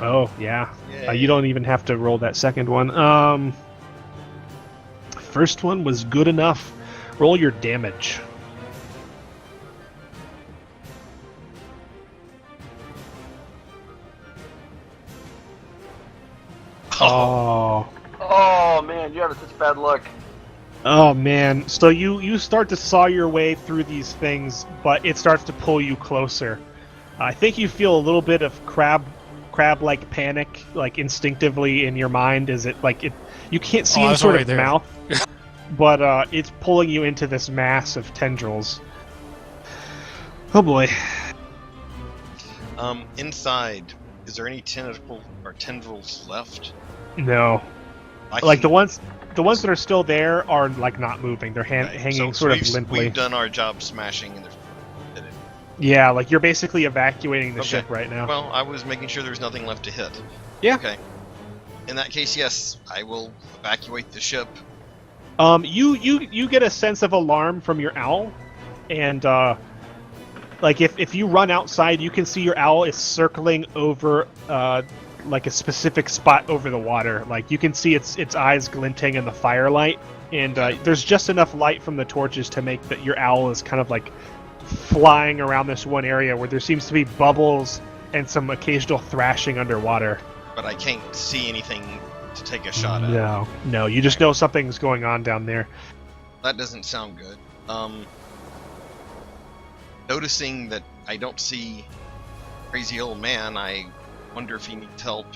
S1: Oh yeah,
S6: Yay.
S1: you don't even have to roll that second one. First one was good enough. Roll your damage. Oh.
S2: Oh man, you have such bad luck.
S1: Oh man, so you start to saw your way through these things, but it starts to pull you closer. I think you feel a little bit of crab-like panic, like instinctively in your mind. Is it like it? You can't see
S5: I
S1: any
S5: was
S1: sort
S5: already
S1: of
S5: there.
S1: mouth, but it's pulling you into this mass of tendrils. Oh boy.
S6: Inside, is there any tentacle or tendrils left?
S1: No,
S6: I
S1: like
S6: can-
S1: the ones that are still there are like not moving. They're
S6: Okay,
S1: hanging
S6: so
S1: sort of
S6: we've-
S1: limply.
S6: We've done our job smashing, and
S1: Yeah, like you're basically evacuating the
S6: Okay.
S1: ship right now.
S6: well, I was making sure there's nothing left to hit.
S1: Yeah.
S6: Okay. In that case, yes, I will evacuate the ship.
S1: You get a sense of alarm from your owl, and like if you run outside, you can see your owl is circling over like a specific spot over the water. Like you can see its eyes glinting in the firelight, and there's just enough light from the torches to make that your owl is kind of like flying around this one area where there seems to be bubbles and some occasional thrashing underwater.
S6: But I can't see anything to take a shot at.
S1: No, you just know something's going on down there.
S6: That doesn't sound good. Noticing that I don't see crazy old man, I wonder if he needs help.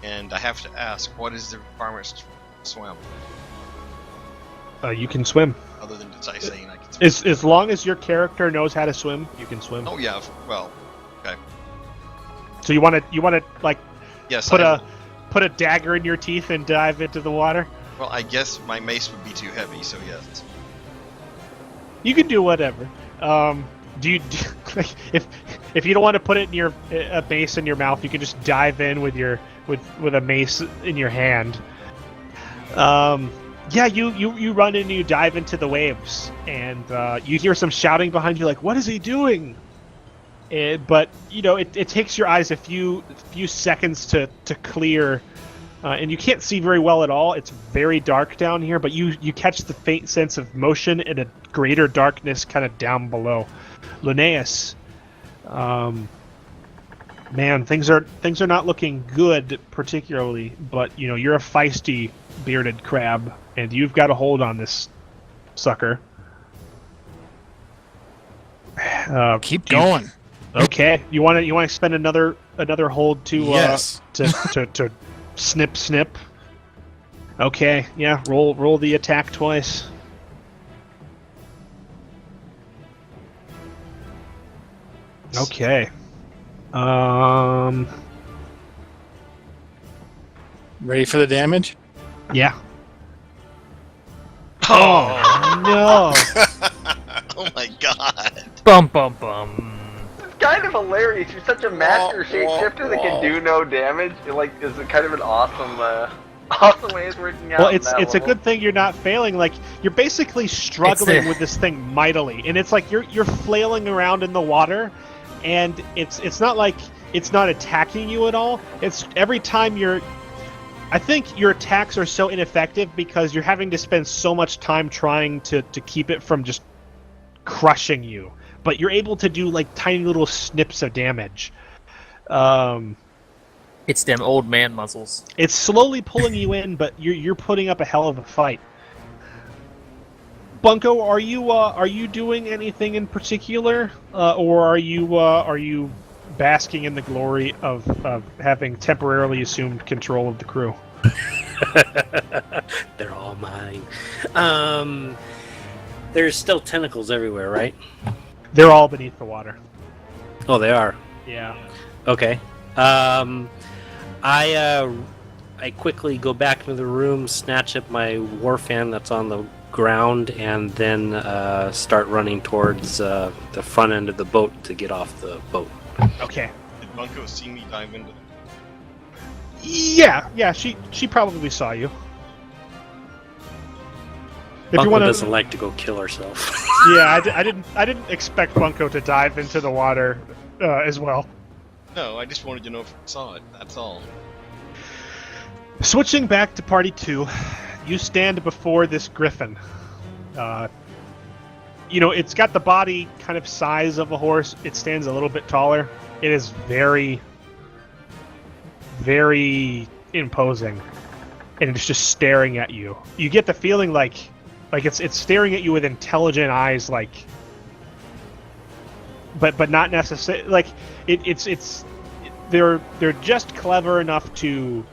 S6: And I have to ask, what is the requirements to swim?
S1: You can swim.
S6: Other than just saying I can swim.
S1: As long as your character knows how to swim, you can swim.
S6: Oh yeah, well,
S1: So you want to like
S6: yes.
S1: put
S6: I
S1: a
S6: will.
S1: put a dagger in your teeth and dive into the water?
S6: Well, I guess my mace would be too heavy, so yes.
S1: You can do whatever. Do you if you don't want to put it in a mace in your mouth, you can just dive in with a mace in your hand. Yeah, you run in and you dive into the waves, and you hear some shouting behind you, like, "What is he doing?" But you know, it takes your eyes a few seconds to clear, and you can't see very well at all. It's very dark down here, but you catch the faint sense of motion and a greater darkness kind of down below. Linnaeus, man, things are not looking good particularly, but you know, you're a feisty bearded crab, and you've got a hold on this sucker.
S5: Keep going.
S1: Okay, you want to spend another hold to
S5: Yes.
S1: to snip. Okay, yeah, roll the attack twice. Okay.
S5: Ready for the damage?
S1: Yeah. Oh no!
S6: Oh my god.
S3: Bum bum bum.
S2: It's kind of hilarious. You're such a master shapeshifter that can do no damage. It is kind of an awesome, awesome way it's working out.
S1: Well, it's a good thing you're not failing. Like you're basically struggling with this thing mightily, and it's like you're flailing around in the water, and it's not like it's not attacking you at all. It's every time I think your attacks are so ineffective because you're having to spend so much time trying to keep it from just crushing you. But you're able to do like tiny little snips of damage.
S3: It's them old man muscles.
S1: It's slowly pulling you in, but you're putting up a hell of a fight. Bunko, are you doing anything in particular, or are you basking in the glory of having temporarily assumed control of the crew?
S7: They're all mine. There's still tentacles everywhere, right?
S1: They're all beneath the water.
S7: Oh, they are.
S1: Yeah.
S7: Okay. I quickly go back into the room, snatch up my war fan that's on the ground, and then start running towards the front end of the boat to get off the boat.
S1: Okay.
S6: Did Bunko see me dive into the...
S1: Yeah. She probably saw you. If
S7: Bunko
S1: you want
S7: doesn't like to go kill herself.
S1: Yeah, I didn't expect Bunko to dive into the water as well.
S6: No, I just wanted to know if you saw it. That's all.
S1: Switching back to Party 2, you stand before this griffin. It's got the body kind of size of a horse. It stands a little bit taller. It is very, very imposing, and it's just staring at you. You get the feeling like it's staring at you with intelligent eyes, but not necessarily like it's they're just clever enough to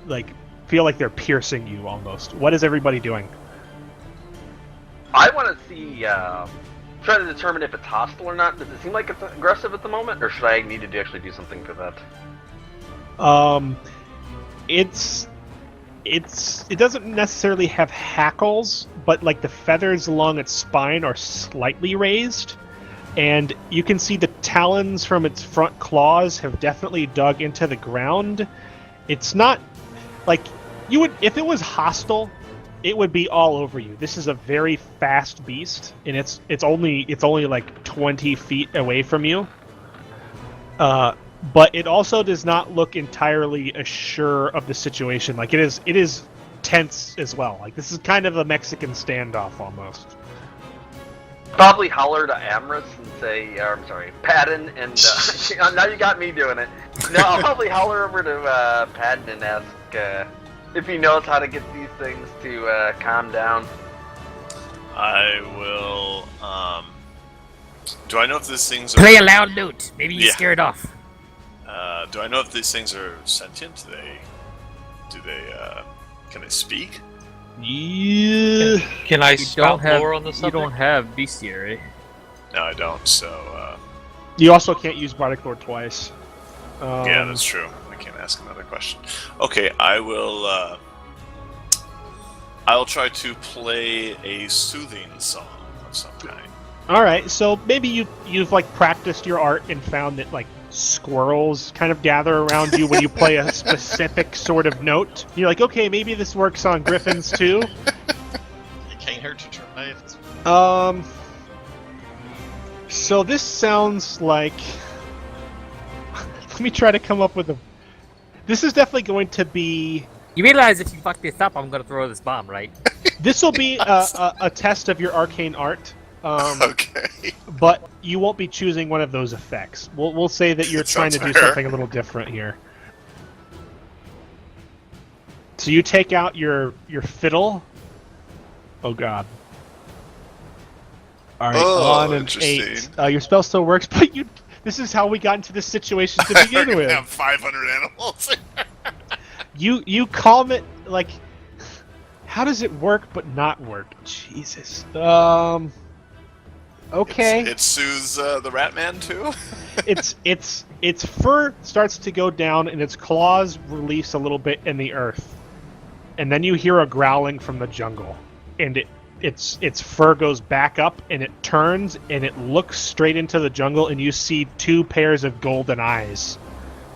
S1: like feel like they're piercing you almost. What is everybody doing?
S2: I want to see, try to determine if it's hostile or not. Does it seem like it's aggressive at the moment, or should I need to actually do something for that?
S1: It doesn't necessarily have hackles, but like the feathers along its spine are slightly raised, and you can see the talons from its front claws have definitely dug into the ground. It's not like you would if it was hostile, it would be all over you. This is a very fast beast, and it's only like 20 feet away from you. But it also does not look entirely assured of the situation. Like it is tense as well. Like this is kind of a Mexican standoff almost.
S2: Probably holler to Amorous and say, Padden, and now you got me doing it. No, I'll probably holler over to Padden and ask if he knows how to get these things to calm down.
S4: I will. Do I know if these things are...
S3: Play a loud note. Maybe you scare it off.
S4: Do I know if these things are sentient? Can they speak?
S1: Yeah.
S8: Can I spout lore on the subject?
S3: You don't have bestiary.
S4: No, I don't. So.
S1: You also can't use Bardic Lore twice.
S4: Yeah, that's true. I can't ask another question. Okay, I will. I'll try to play a soothing song of some kind.
S1: All right, so maybe you've like practiced your art and found that like squirrels kind of gather around you when you play a specific sort of note. You're like, okay, maybe this works on griffins too.
S6: It can't hurt to try.
S1: So this sounds like. Let me try to come up with a. This is definitely going to be.
S3: You realize if you fuck this up, I'm gonna throw this bomb, right?
S1: This will be a test of your arcane art.
S4: Okay.
S1: But you won't be choosing one of those effects. We'll say that you're trying to do something a little different here. So you take out your fiddle. Oh god. All right, on an 8. Your spell still works, but you. This is how we got into this situation to begin with.
S4: Have 500 animals.
S1: You calm it like. How does it work but not work? Jesus. Okay.
S4: It soothes the Rat Man too.
S1: its fur starts to go down and its claws release a little bit in the earth, and then you hear a growling from the jungle, and its fur goes back up, and it turns, and it looks straight into the jungle, and you see 2 pairs of golden eyes.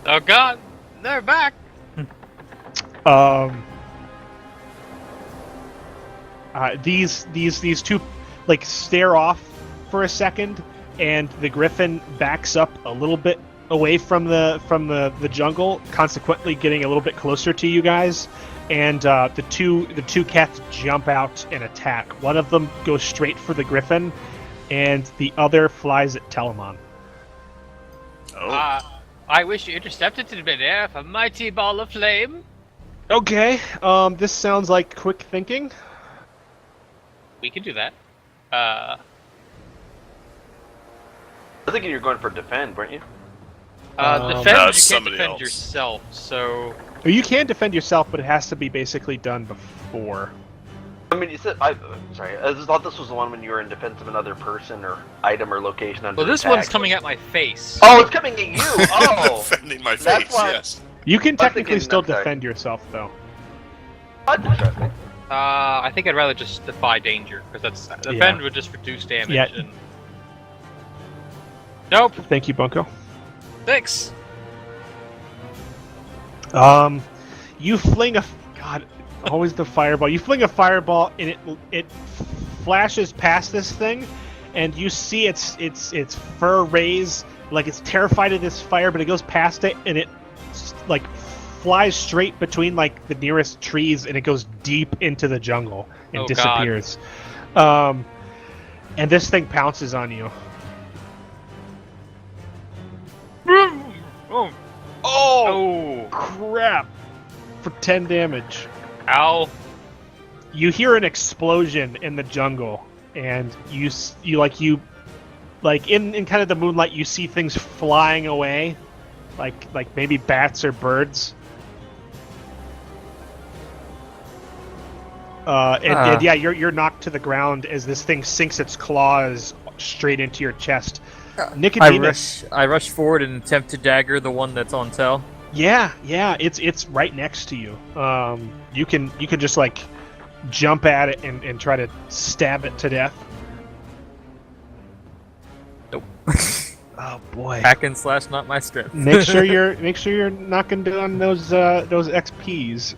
S8: Oh god, they're back.
S1: These 2 like stare off for a second, and the griffin backs up a little bit away from the jungle, consequently getting a little bit closer to you guys. And the two cats jump out and attack. One of them goes straight for the griffin, and the other flies at Telamon.
S4: Oh.
S8: I wish you intercepted in midair with a mighty ball of flame.
S1: Okay, this sounds like quick thinking.
S8: We can do that.
S2: I was thinking you were going for defend, weren't you?
S8: Defend,
S4: No,
S8: you can't
S4: somebody
S8: defend
S4: else.
S8: yourself, so...
S1: You can defend yourself, but it has to be basically done before.
S2: I mean, you said I just thought this was the one when you were in defense of another person or item or location under
S8: Well, this
S2: attack.
S8: one's coming at my face.
S2: Oh, it's coming at you! Oh!
S4: Defending my
S2: That's
S4: face,
S2: why-
S4: yes.
S1: You can
S2: I'm
S1: technically
S2: thinking-
S1: still
S2: I'm sorry.
S1: defend yourself, though.
S2: That's interesting.
S8: I think I'd rather just defy danger, because defend would just reduce damage.
S1: Yeah.
S8: And... Nope.
S1: Thank you, Bunko.
S8: Thanks.
S1: You fling God, always the fireball. You fling a fireball, and it flashes past this thing, and you see its fur raise, like it's terrified of this fire, but it goes past it, and it like flies straight between like the nearest trees, and it goes deep into the jungle and
S8: Oh,
S1: disappears. And this thing pounces on you.
S8: Oh.
S1: Oh,
S8: Oh.
S1: crap! For 10 damage.
S8: Ow.
S1: You hear an explosion in the jungle, and you in kind of the moonlight, you see things flying away, like maybe bats or birds. And yeah, you're knocked to the ground as this thing sinks its claws straight into your chest. Nicodemus.
S3: I rush forward and attempt to dagger the one that's on Tel.
S1: Yeah, it's right next to you. You can just like jump at it and try to stab it to death.
S3: Nope.
S1: Oh boy.
S3: Hack and slash, not my strength.
S1: Make sure you're knocking down those XPs.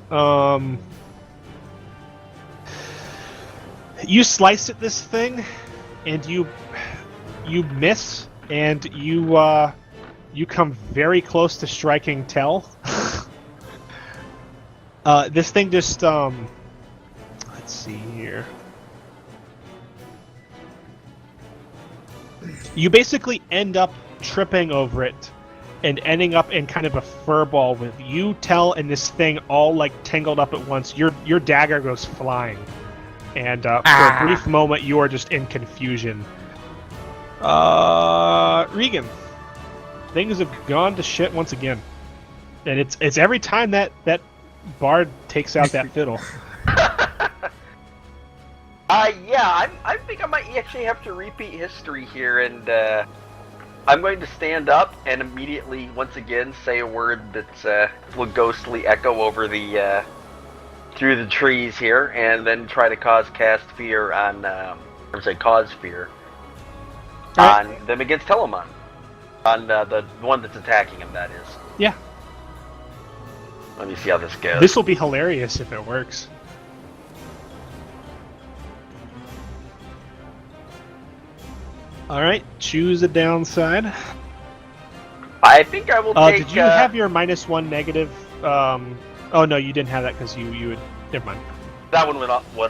S1: You slice at this thing, and you miss, and you come very close to striking Tel. This thing just let's see here. You basically end up tripping over it and ending up in kind of a furball with you, Tel, and this thing all like tangled up at once. Your dagger goes flying, and for a brief moment you are just in confusion. Regan, things have gone to shit once again, and it's every time that bard takes out that fiddle.
S2: Yeah, I think I might actually have to repeat history here, and I'm going to stand up and immediately, once again, say a word that will ghostly echo over the through the trees here, and then try to cast fear on, cause fear on them against Telamon, on the one that's attacking him. That is.
S1: Yeah.
S2: Let me see how this goes.
S1: This will be hilarious if it works. Alright, choose a downside.
S2: I think I will take.
S1: Did you have your -1 negative? Oh no, you didn't have that because you would. Never mind.
S2: That one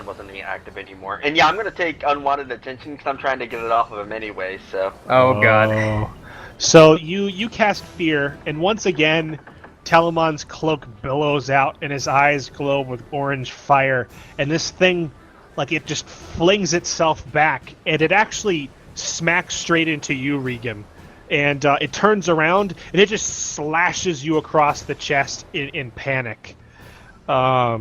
S2: wasn't active anymore. And yeah, I'm going to take unwanted attention because I'm trying to get it off of him anyway, so.
S3: Oh god.
S1: So you cast fear, and once again, Telemon's cloak billows out, and his eyes glow with orange fire, and this thing, like, it just flings itself back, and it actually smacks straight into you, Regan. And it turns around, and it just slashes you across the chest in panic. How,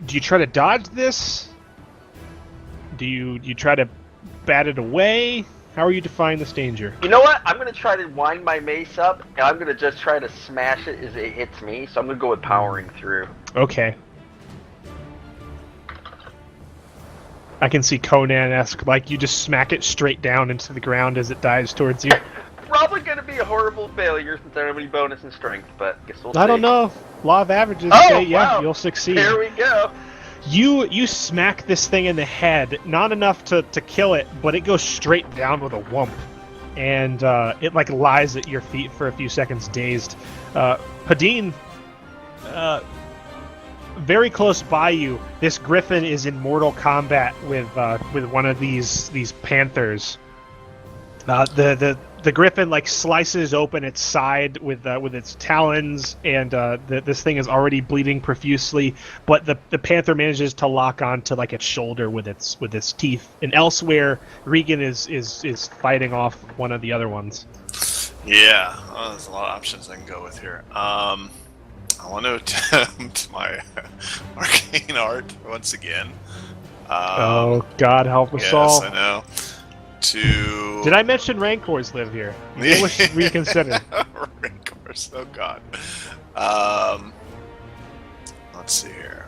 S1: do you try to dodge this? Do you try to bat it away? How are you defying this danger?
S2: You know what? I'm gonna try to wind my mace up, and I'm gonna just try to smash it as it hits me. So I'm gonna go with powering through.
S1: Okay. I can see Conan-esque, like you just smack it straight down into the ground as it dives towards you.
S2: Probably gonna be a horrible failure since I don't have any bonus in strength, but guess we'll see.
S1: I don't know. Law of averages
S2: Oh,
S1: say, yeah,
S2: wow.
S1: you'll succeed.
S2: Here we go.
S1: You smack this thing in the head, not enough to kill it, but it goes straight down with a whump. And it like lies at your feet for a few seconds, dazed. Padine, very close by you, this griffin is in mortal combat with one of these panthers. The griffin like slices open its side with its talons, and this thing is already bleeding profusely. But the panther manages to lock onto like its shoulder with its teeth. And elsewhere, Regan is fighting off one of the other ones.
S4: Yeah, there's a lot of options I can go with here. I want to attempt my arcane art once again.
S1: Oh God, help us
S4: yes,
S1: all!
S4: I know. To
S1: Did I mention Rancors live here? I wish reconsider.
S4: Rancors, oh God. Let's see here.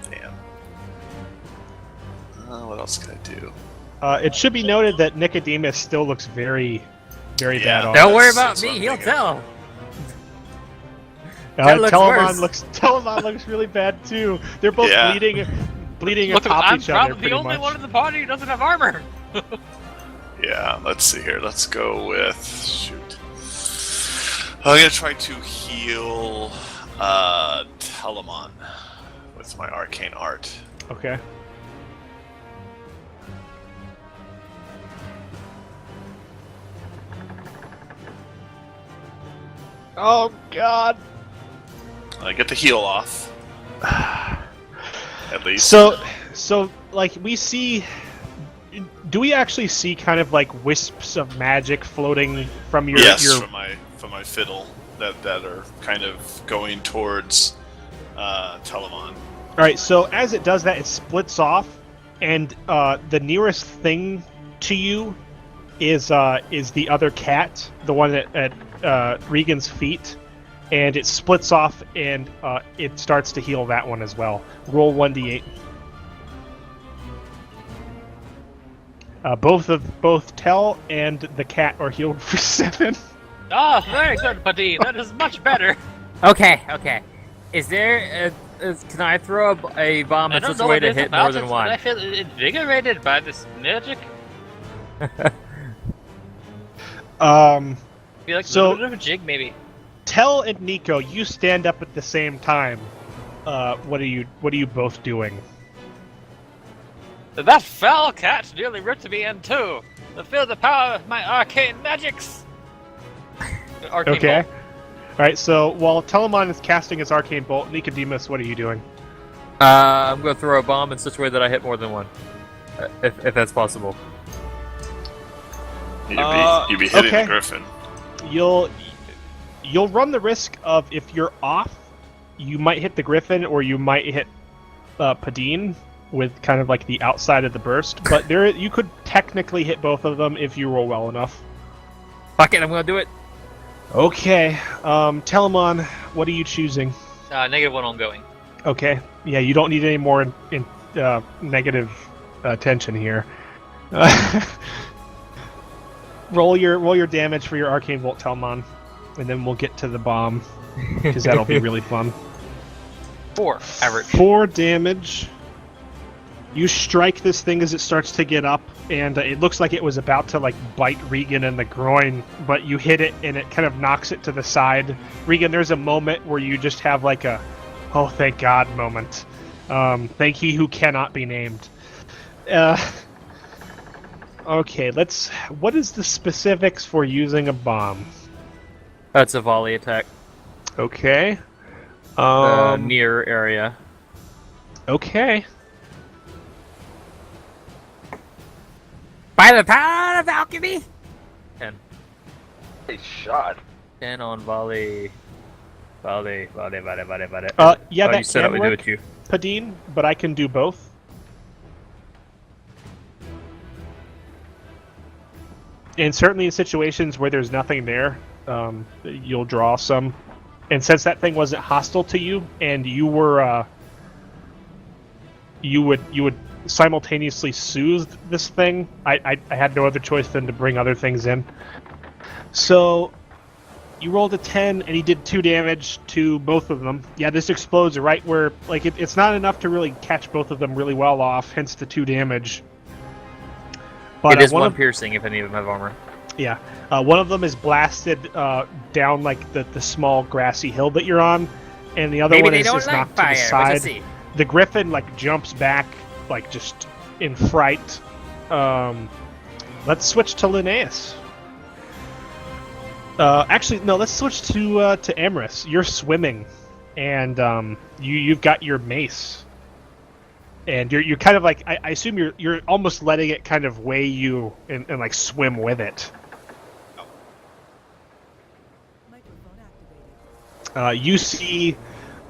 S4: Damn. What else can I do?
S1: It should be noted that Nicodemus still looks very, very
S4: Yeah.
S1: bad off.
S3: Don't worry
S4: That's-
S3: about
S4: that's what
S3: me.
S4: I'm
S3: He'll
S4: thinking.
S3: tell. That looks worse.
S1: Telemon looks really bad too. They're both
S4: Yeah.
S1: bleeding
S8: Look,
S1: atop
S8: I'm
S1: each other
S8: probably
S1: pretty
S8: the only
S1: much.
S8: one in the party who doesn't have armor.
S4: Yeah, let's see here. Let's go with shoot. I'm gonna try to heal Telemon with my arcane art.
S1: Okay. Oh God.
S4: I get the heal off. At least.
S1: So like we see. Do we actually see kind of like wisps of magic floating from your?
S4: yes,
S1: your...
S4: from my fiddle that are kind of going towards Telemon.
S1: All right. So as it does that, it splits off, and the nearest thing to you is the other cat, the one at Regan's feet, and it splits off and it starts to heal that one as well. Roll 1d8. Both Tell and the cat are healed for 7.
S8: Ah, very good, buddy. That is much better.
S3: Okay. Is there? Can I throw a bomb
S8: I
S3: that's
S8: don't
S3: its
S8: know
S3: way
S8: what
S3: to
S8: it is
S3: hit
S8: about
S3: more than
S8: it, but
S3: one?
S8: I feel invigorated by this magic.
S1: Um,
S8: Feel like
S1: So-
S8: a little bit of a jig, maybe.
S1: Tell and Nico, you stand up at the same time. What are you both doing?
S8: That foul cat nearly ripped me in two. To feel the power of my arcane magics. Arcane
S1: Okay.
S8: bolt.
S1: All right. So while Telemon is casting his arcane bolt, Nicodemus, what are you doing?
S3: I'm gonna throw a bomb in such a way that I hit more than one, if that's possible.
S4: You'd be hitting
S1: okay.
S4: the Griffin.
S1: You'll run the risk of, if you're off, you might hit the Griffin or you might hit Padine with kind of like the outside of the burst. But you could technically hit both of them if you roll well enough.
S3: Fuck it, I'm gonna do it.
S1: Okay. Telemon, what are you choosing?
S8: -1 ongoing.
S1: Okay. Yeah, you don't need any more negative tension here. Roll your damage for your arcane bolt, Telemon, and then we'll get to the bomb because that'll be really fun.
S8: 4 average.
S1: 4 damage. You strike this thing as it starts to get up, and it looks like it was about to like bite Regan in the groin, but you hit it and it kind of knocks it to the side. Regan, there's a moment where you just have like a, oh thank God moment. Thank he who cannot be named. Okay, what is the specifics for using a bomb?
S3: That's a volley attack.
S1: Okay.
S3: Near area.
S1: Okay.
S3: By the power of alchemy. 10.
S2: Nice shot.
S3: 10 on volley. Volley.
S1: Yeah,
S3: Oh,
S1: that
S3: you said
S1: can
S3: it would do
S1: work,
S3: it too.
S1: Padine, but I can do both. And certainly in situations where there's nothing there, you'll draw some. And since that thing wasn't hostile to you, and you were, you would simultaneously soothe this thing, I had no other choice than to bring other things in. So you rolled a 10, and he did 2 damage to both of them. Yeah, this explodes right where, like, it's not enough to really catch both of them really well off, hence the 2 damage. But,
S3: it is one piercing if any of them have armor.
S1: Yeah. One of them is blasted down, like, the small grassy hill that you're on, and the other one is just knocked to the side. The griffin, like, jumps back, like, just in fright. Let's switch to Linnaeus. Actually, no, let's switch to Amorous. You're swimming, and you've got your mace. And you're kind of like, I assume you're almost letting it kind of weigh you and like swim with it. You see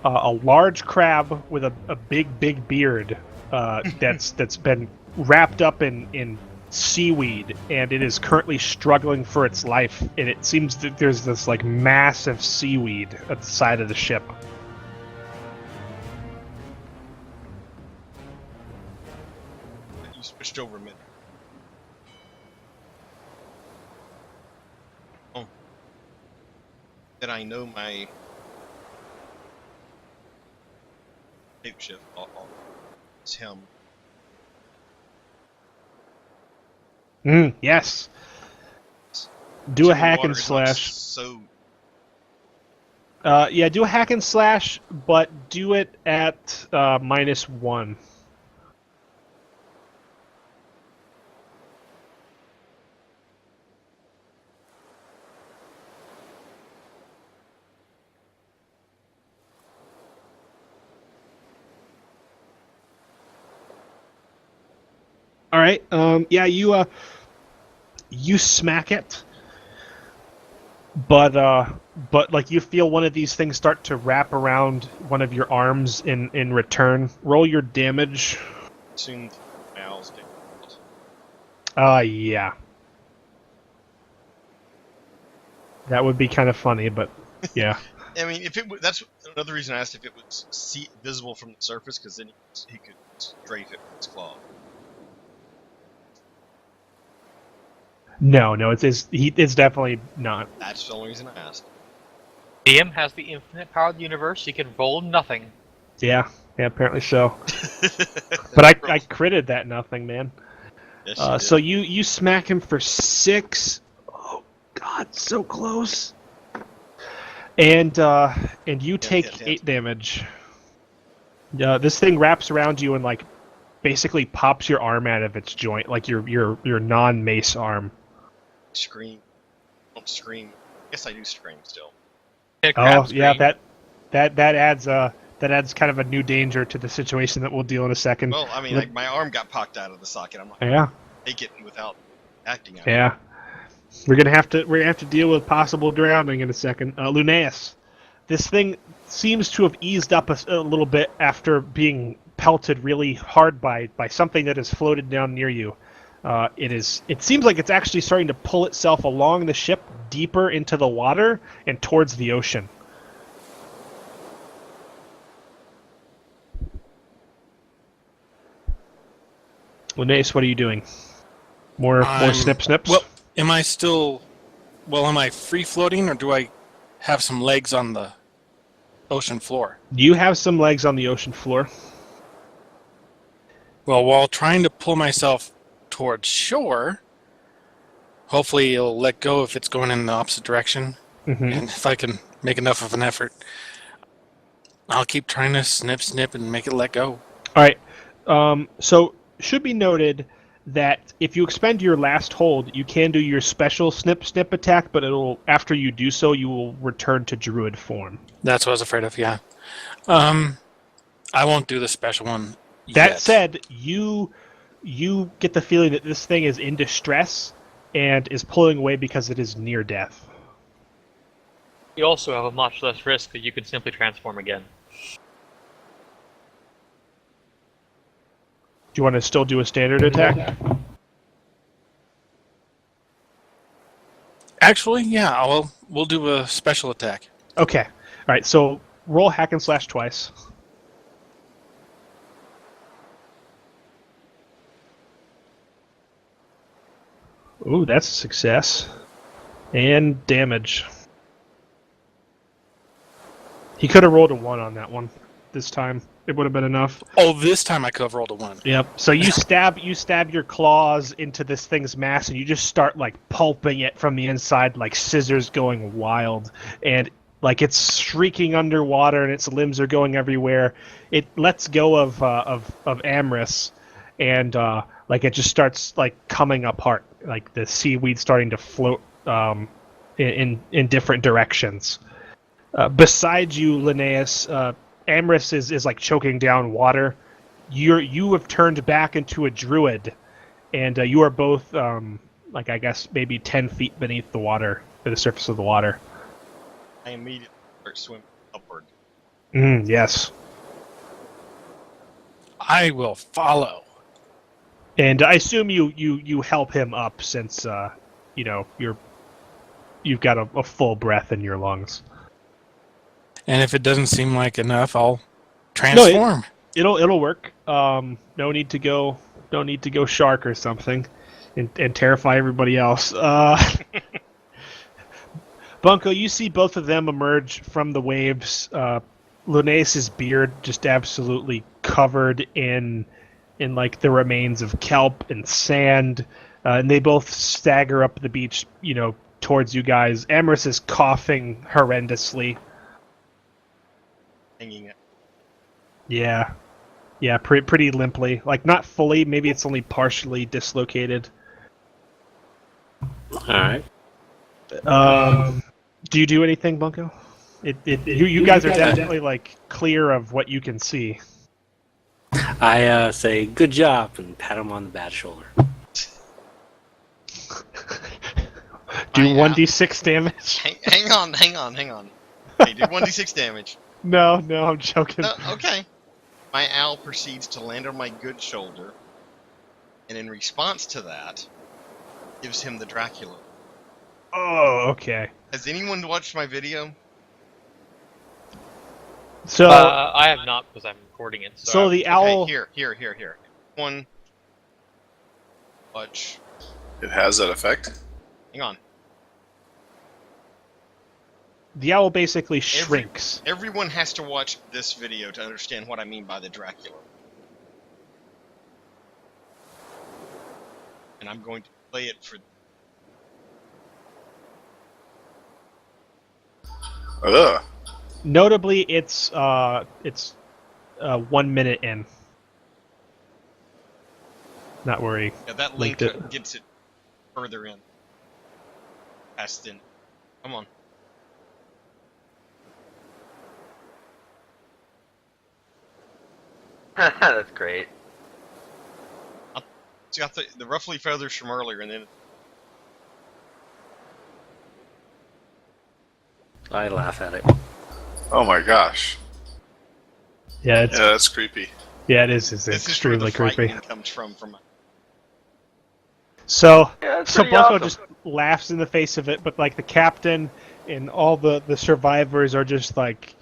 S1: a large crab with a big beard that's been wrapped up in seaweed, and it is currently struggling for its life. And it seems that there's this like massive seaweed at the side of the ship.
S6: You switched over mid. Oh. That I know my shapeshift. It's him.
S1: Yes. Do a hack and
S6: Water is not
S1: slash.
S6: So
S1: Yeah, do a hack and slash, but do it at -1. All right. Yeah, you smack it, but like you feel one of these things start to wrap around one of your arms in return. Roll your damage.
S6: soon owls get.
S1: Yeah. That would be kind of funny, but yeah.
S6: I mean, if it that's another reason I asked if it was visible from the surface, because then he could strafe it with his claw.
S1: No, it's definitely not.
S6: That's the only reason I asked.
S8: DM has the infinite power of the universe. He can roll nothing.
S1: Yeah, apparently so. But I critted that nothing, man.
S6: Yes, you did.
S1: So you smack him for 6. Oh God, so close. And you take 8 damage. This thing wraps around you and like basically pops your arm out of its joint, like your non-mace arm.
S6: Scream. Don't scream. I guess I do scream still.
S1: Oh yeah, that adds kind of a new danger to the situation that we'll deal in a second.
S6: Well, I mean, like my arm got popped out of the socket. I'm not
S1: Yeah.
S6: take it without acting out.
S1: Yeah. We're gonna have to deal with possible drowning in a second. Linnaeus, this thing seems to have eased up a little bit after being pelted really hard by something that has floated down near you. It seems like it's actually starting to pull itself along the ship deeper into the water and towards the ocean. Linnaeus, what are you doing? More snips?
S5: Well, am I free floating, or do I have some legs on the ocean floor?
S1: You have some legs on the ocean floor.
S5: Well, while trying to pull myself towards shore, hopefully it'll let go if it's going in the opposite direction.
S1: Mm-hmm.
S5: And if I can make enough of an effort, I'll keep trying to snip and make it let go.
S1: All right. So should be noted that if you expend your last hold, you can do your special snip attack, but after you do so, you will return to druid form.
S5: That's what I was afraid of. Yeah. I won't do the special one.
S1: That said, you get the feeling that this thing is in distress and is pulling away because it is near death.
S8: You also have a much less risk that you can simply transform again.
S1: Do you want to still do a standard attack?
S5: Actually, yeah, we'll do a special attack.
S1: Okay. All right. So roll hack and slash twice. Ooh, that's a success. And damage. He could have rolled a 1 on that one this time. It would have been enough.
S5: Oh, this time I could have rolled a 1.
S1: Yep. So you stab your claws into this thing's mass, and you just start like pulping it from the inside, like scissors going wild, and like it's shrieking underwater, and its limbs are going everywhere. It lets go of Amris, and like it just starts like coming apart, like the seaweed starting to float in different directions. Beside you, Linnaeus, Amris is like choking down water. You have turned back into a druid, and you are both like I guess maybe 10 feet beneath the water, the surface of the water.
S6: I immediately start swimming upward.
S1: Yes.
S5: I will follow.
S1: And I assume you help him up since you've got a full breath in your lungs.
S5: And if it doesn't seem like enough, I'll transform.
S1: It'll work. No need to go shark or something, and terrify everybody else. Bunko, you see both of them emerge from the waves. Linnaeus' beard just absolutely covered in like the remains of kelp and sand, and they both stagger up the beach, towards you guys. Amris is coughing horrendously.
S6: Hanging it.
S1: Yeah, pretty limply. Like not fully. Maybe it's only partially dislocated.
S7: All right.
S1: Do you do anything, Bunko? You guys are definitely like clear of what you can see.
S7: I say good job and pat him on the bad shoulder.
S1: Do 1d6 damage?
S6: Hang on. Hey, do 1d6 damage.
S1: No, I'm joking.
S6: No, okay. My owl proceeds to land on my good shoulder, and in response to that, gives him the Dracula.
S1: Oh, okay.
S6: Has anyone watched my video?
S1: So
S8: I have not because I'm recording it.
S1: So the owl.
S6: Okay, here. One. Watch.
S4: It has that effect?
S6: Hang on.
S1: The owl basically shrinks.
S6: Everyone has to watch this video to understand what I mean by the Dracula. And I'm going to play it for...
S4: Ugh.
S1: Notably, it's 1 minute in. Not worry.
S6: Yeah, that link gets it further in. Past in. Come on.
S2: That's great.
S6: It's got the roughly feathers from earlier, and then...
S7: I laugh at it.
S4: Oh my gosh.
S1: Yeah,
S4: That's creepy.
S1: Yeah, it is. It's
S6: This
S1: extremely
S6: is where the
S1: creepy.
S6: frightening comes from
S1: So
S2: it's
S1: Bunko
S2: awesome.
S1: just laughs in the face of it, but like the captain and all the survivors are just like,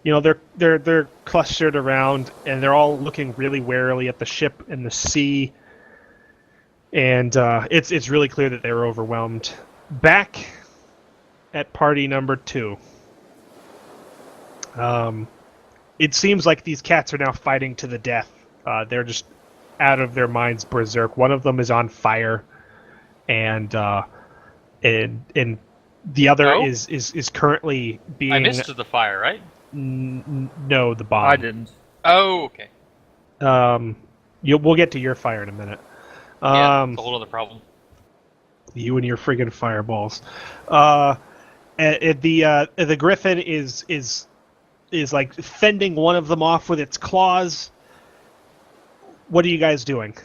S1: they're clustered around, and they're all looking really warily at the ship and the sea, and it's really clear that they're overwhelmed. Back at party number 2, it seems like these cats are now fighting to the death. They're just out of their minds, berserk. One of them is on fire, and the other is currently being.
S8: I missed the fire, right?
S1: No, the bomb.
S3: I didn't.
S8: Oh, okay.
S1: We'll get to your fire in a minute.
S8: Yeah, it's a whole other problem.
S1: You and your friggin' fireballs. The griffin is like fending one of them off with its claws. What are you guys doing?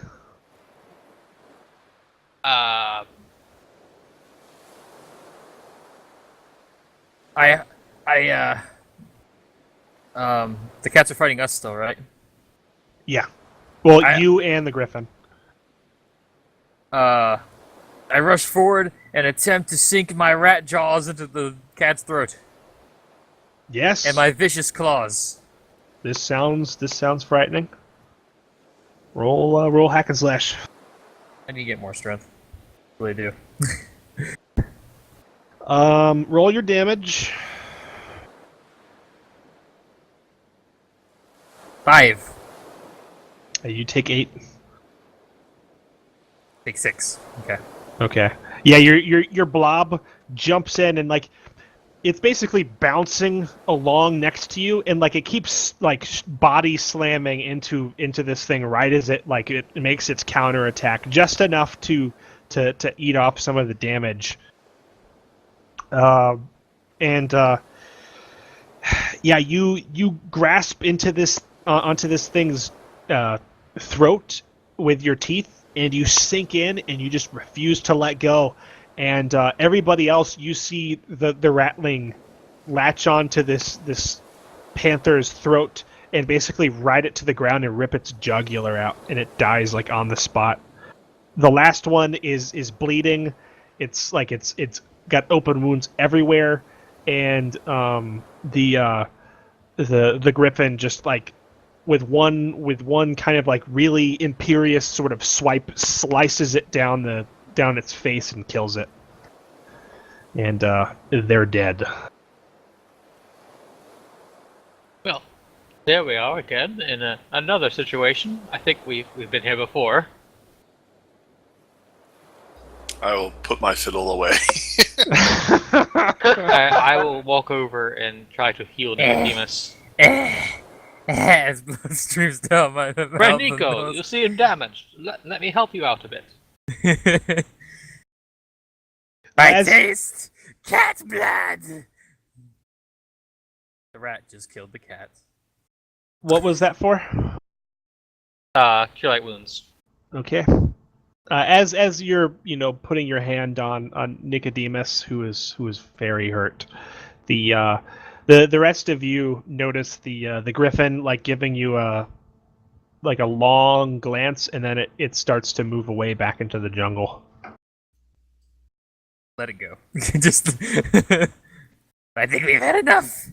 S3: The cats are fighting us still, right?
S1: Yeah. Well, you and the griffin.
S3: I rush forward and attempt to sink my rat jaws into the cat's throat
S1: Yes.
S3: and my vicious claws.
S1: This sounds frightening. Roll hack and slash.
S3: I need to get more strength. Really do.
S1: Roll your damage.
S3: 5.
S1: You take 8.
S3: Take 6. Okay.
S1: Okay. Yeah, your blob jumps in and like it's basically bouncing along next to you, and like it keeps like body slamming into this thing right as it makes its counterattack, just enough to eat off some of the damage. Yeah, you grasp into this onto this thing's throat with your teeth, and you sink in, and you just refuse to let go. And everybody else, you see the ratling latch onto this panther's throat and basically ride it to the ground and rip its jugular out, and it dies like on the spot. The last one is bleeding. It's got open wounds everywhere, and the griffin just like with one kind of like really imperious sort of swipe slices it down its face and kills it. And they're dead.
S8: Well, there we are again in another situation. I think we've been here before.
S4: I will put my fiddle away.
S8: I will walk over and try to heal Nicodemus.
S3: As blood streams down my mouth.
S8: Friend Nico, you seem damaged. Let me help you out a bit.
S3: I taste cat blood. The rat just killed the cat.
S1: What was that for?
S8: Cure light wounds.
S1: Okay. As you're putting your hand on Nicodemus, who is very hurt, the rest of you notice the griffin like giving you a long glance, and then it starts to move away back into the jungle.
S3: Let it go. Just. I think we've had enough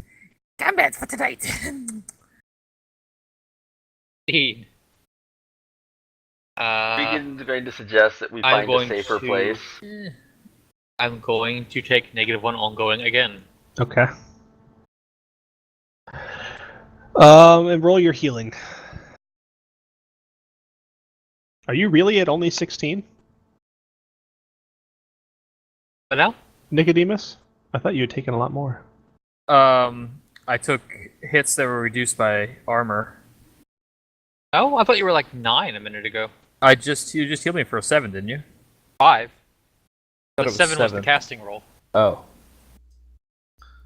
S3: combat for tonight.
S8: Indeed.
S2: Regan's going to suggest that we
S8: I'm
S2: find a
S8: going
S2: safer
S8: to-
S2: place.
S8: I'm going to take -1 ongoing again.
S1: Okay. And roll your healing. Are you really at only 16?
S8: But now?
S1: Nicodemus? I thought you had taken a lot more.
S3: I took hits that were reduced by armor.
S8: Oh, I thought you were like 9 a minute ago.
S3: You just healed me for a 7, didn't you?
S8: 5.
S3: Thought
S8: The
S3: it was
S8: 7 was the
S3: 7.
S8: casting roll.
S3: Oh.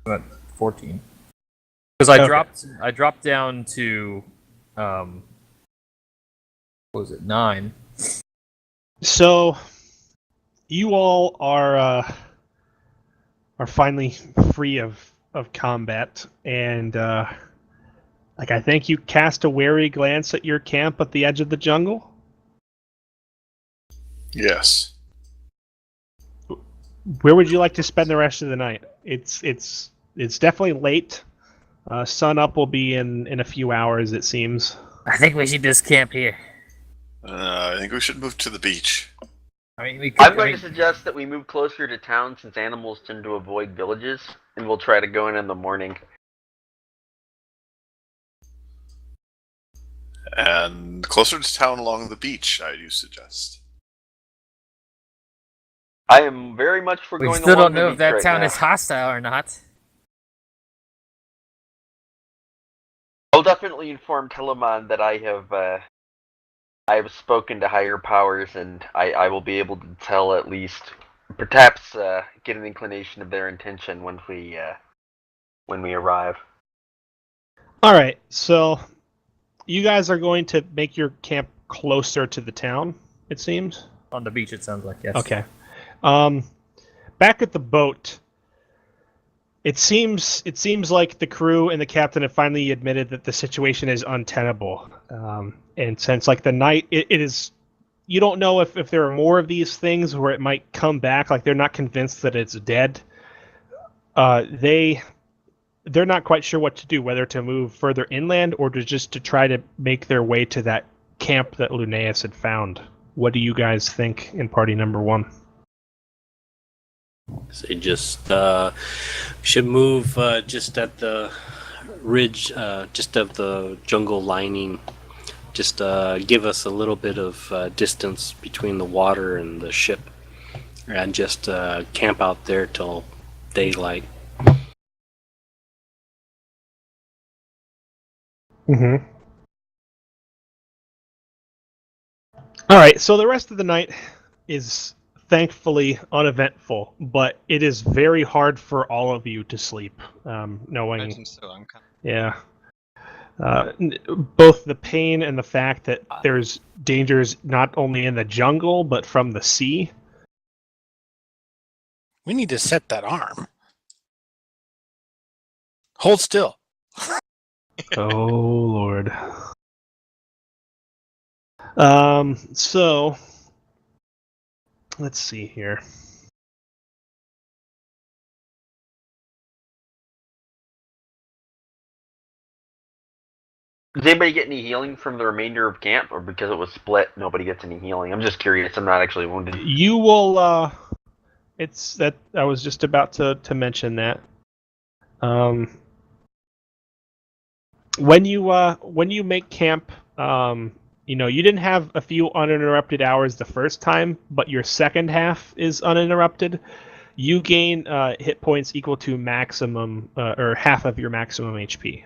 S3: But 14. Because I dropped down to what was it, 9.
S1: So, you all are finally free of combat, and I think you cast a wary glance at your camp at the edge of the jungle.
S4: Yes.
S1: Where would you like to spend the rest of the night? It's definitely late. Sun up will be in a few hours, it seems.
S3: I think we should just camp here.
S4: I think we should move to the beach.
S3: I mean, we could.
S2: I'm going to suggest that we move closer to town since animals tend to avoid villages, and we'll try to go in the morning.
S4: And closer to town along the beach, I do suggest.
S2: I am very much for
S3: We
S2: going
S3: still
S2: along
S3: don't know
S2: the
S3: if that
S2: beach
S3: town
S2: right
S3: is hostile or not.
S2: I'll definitely inform Telemon that I have spoken to higher powers, and I will be able to tell at least, perhaps get an inclination of their intention when we arrive.
S1: All right, so you guys are going to make your camp closer to the town, it seems.
S3: On the beach, it sounds like, yes.
S1: Okay. Back at the boat, it seems like the crew and the captain have finally admitted that the situation is untenable. And since like the night, it is you don't know if there are more of these things where it might come back. Like they're not convinced that it's dead. They're not quite sure what to do, whether to move further inland or to try to make their way to that camp that Linnaeus had found. What do you guys think in party number 1?
S7: They just should move just at the ridge, just of the jungle lining. Just give us a little bit of distance between the water and the ship, and just camp out there till daylight.
S1: Mm-hmm. All right, so the rest of the night is thankfully uneventful, but it is very hard for all of you to sleep, knowing...
S6: Imagine so, I'm kind
S1: Yeah. Both the pain and the fact that there's dangers not only in the jungle, but from the sea.
S5: We need to set that arm. Hold still.
S1: Oh, Lord. So, let's see here.
S2: Does anybody get any healing from the remainder of camp, or because it was split, nobody gets any healing? I'm just curious. I'm not actually wounded.
S1: You will, it's that, I was just about to mention that. When you make camp, you know, you didn't have a few uninterrupted hours the first time, but your second half is uninterrupted. You gain hit points equal to maximum, or half of your maximum HP.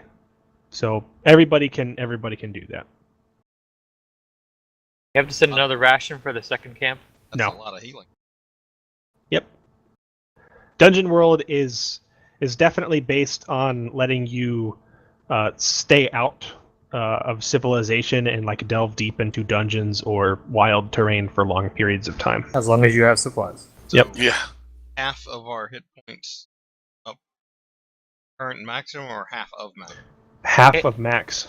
S1: So everybody can do that.
S8: You have to send another ration for the second camp?
S6: That's
S1: No.
S6: a lot of healing.
S1: Yep. Dungeon World is definitely based on letting you stay out of civilization and like delve deep into dungeons or wild terrain for long periods of time.
S3: As long as you have supplies.
S6: So
S1: Yep.
S4: Yeah.
S6: half of our hit points up current maximum or half of maximum?
S1: Half of max.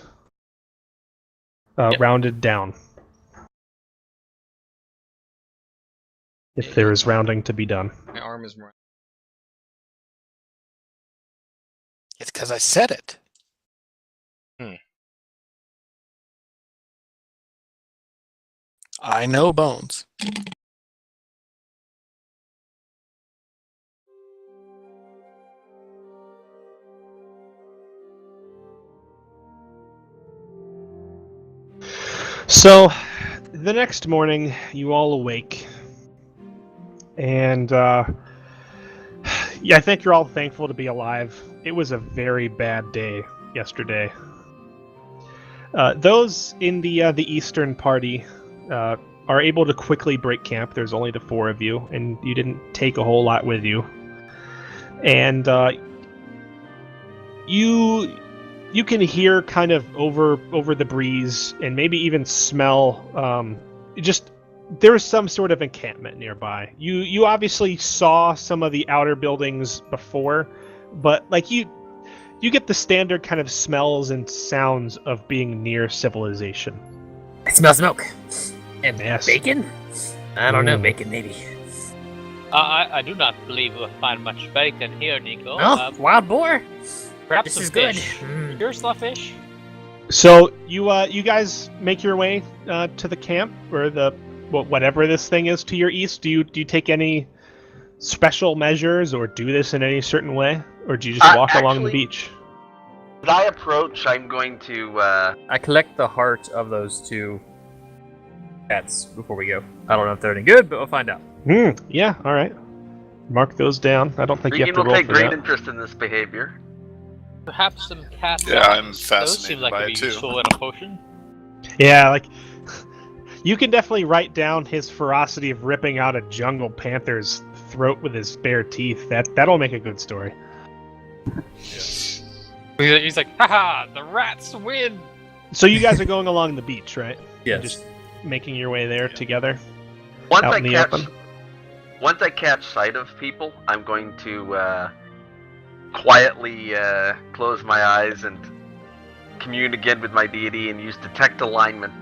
S8: Yep.
S1: Rounded down. If there is rounding to be done.
S6: My arm is more.
S5: It's because I said it. I know Bones.
S1: So, the next morning, you all awake. And, yeah, I think you're all thankful to be alive. It was a very bad day yesterday. Those in the Eastern Party are able to quickly break camp. There's only the 4 of you, and you didn't take a whole lot with you. And you can hear kind of over the breeze, and maybe even smell just there's some sort of encampment nearby. You obviously saw some of the outer buildings before, but like you get the standard kind of smells and sounds of being near civilization.
S3: I smell smoke. And
S1: Yes.
S3: bacon? I don't know,
S1: Mm.
S3: bacon maybe.
S8: I do not believe we'll find much bacon here, Nico.
S3: Oh, wild boar?
S8: Perhaps
S3: This
S8: some
S3: is good.
S8: fish.
S3: Mm.
S8: Yours love fish?
S1: So you guys make your way to the camp or whatever this thing is to your east. Do you take any special measures or do this in any certain way, or do you just walk along the
S2: Actually-
S1: beach?
S2: As I approach, I'm going to.
S3: I collect the heart of those 2 cats before we go. I don't know if they're any good, but we'll find out.
S1: Yeah, all right. Mark those down. I don't think you have
S2: Regan
S1: to
S2: will
S1: roll
S2: take
S1: for
S2: great
S1: that.
S2: interest in this behavior.
S8: Perhaps some cat
S4: Yeah, I'm
S8: eyes. Those
S4: fascinated
S8: seem like
S4: by
S8: it'd
S4: it
S8: be
S4: too.
S8: useful in a potion.
S1: Yeah, like you can definitely write down his ferocity of ripping out a jungle panther's throat with his bare teeth. That'll make a good story.
S6: Yes.
S8: He's like, haha, the rats win!
S1: So you guys are going along the beach, right?
S3: Yes.
S1: Just making your way there together.
S2: Once
S1: Out
S2: I
S1: in the
S2: catch,
S1: open?
S2: once I catch sight of people, I'm going to quietly close my eyes and commune again with my deity and use detect alignment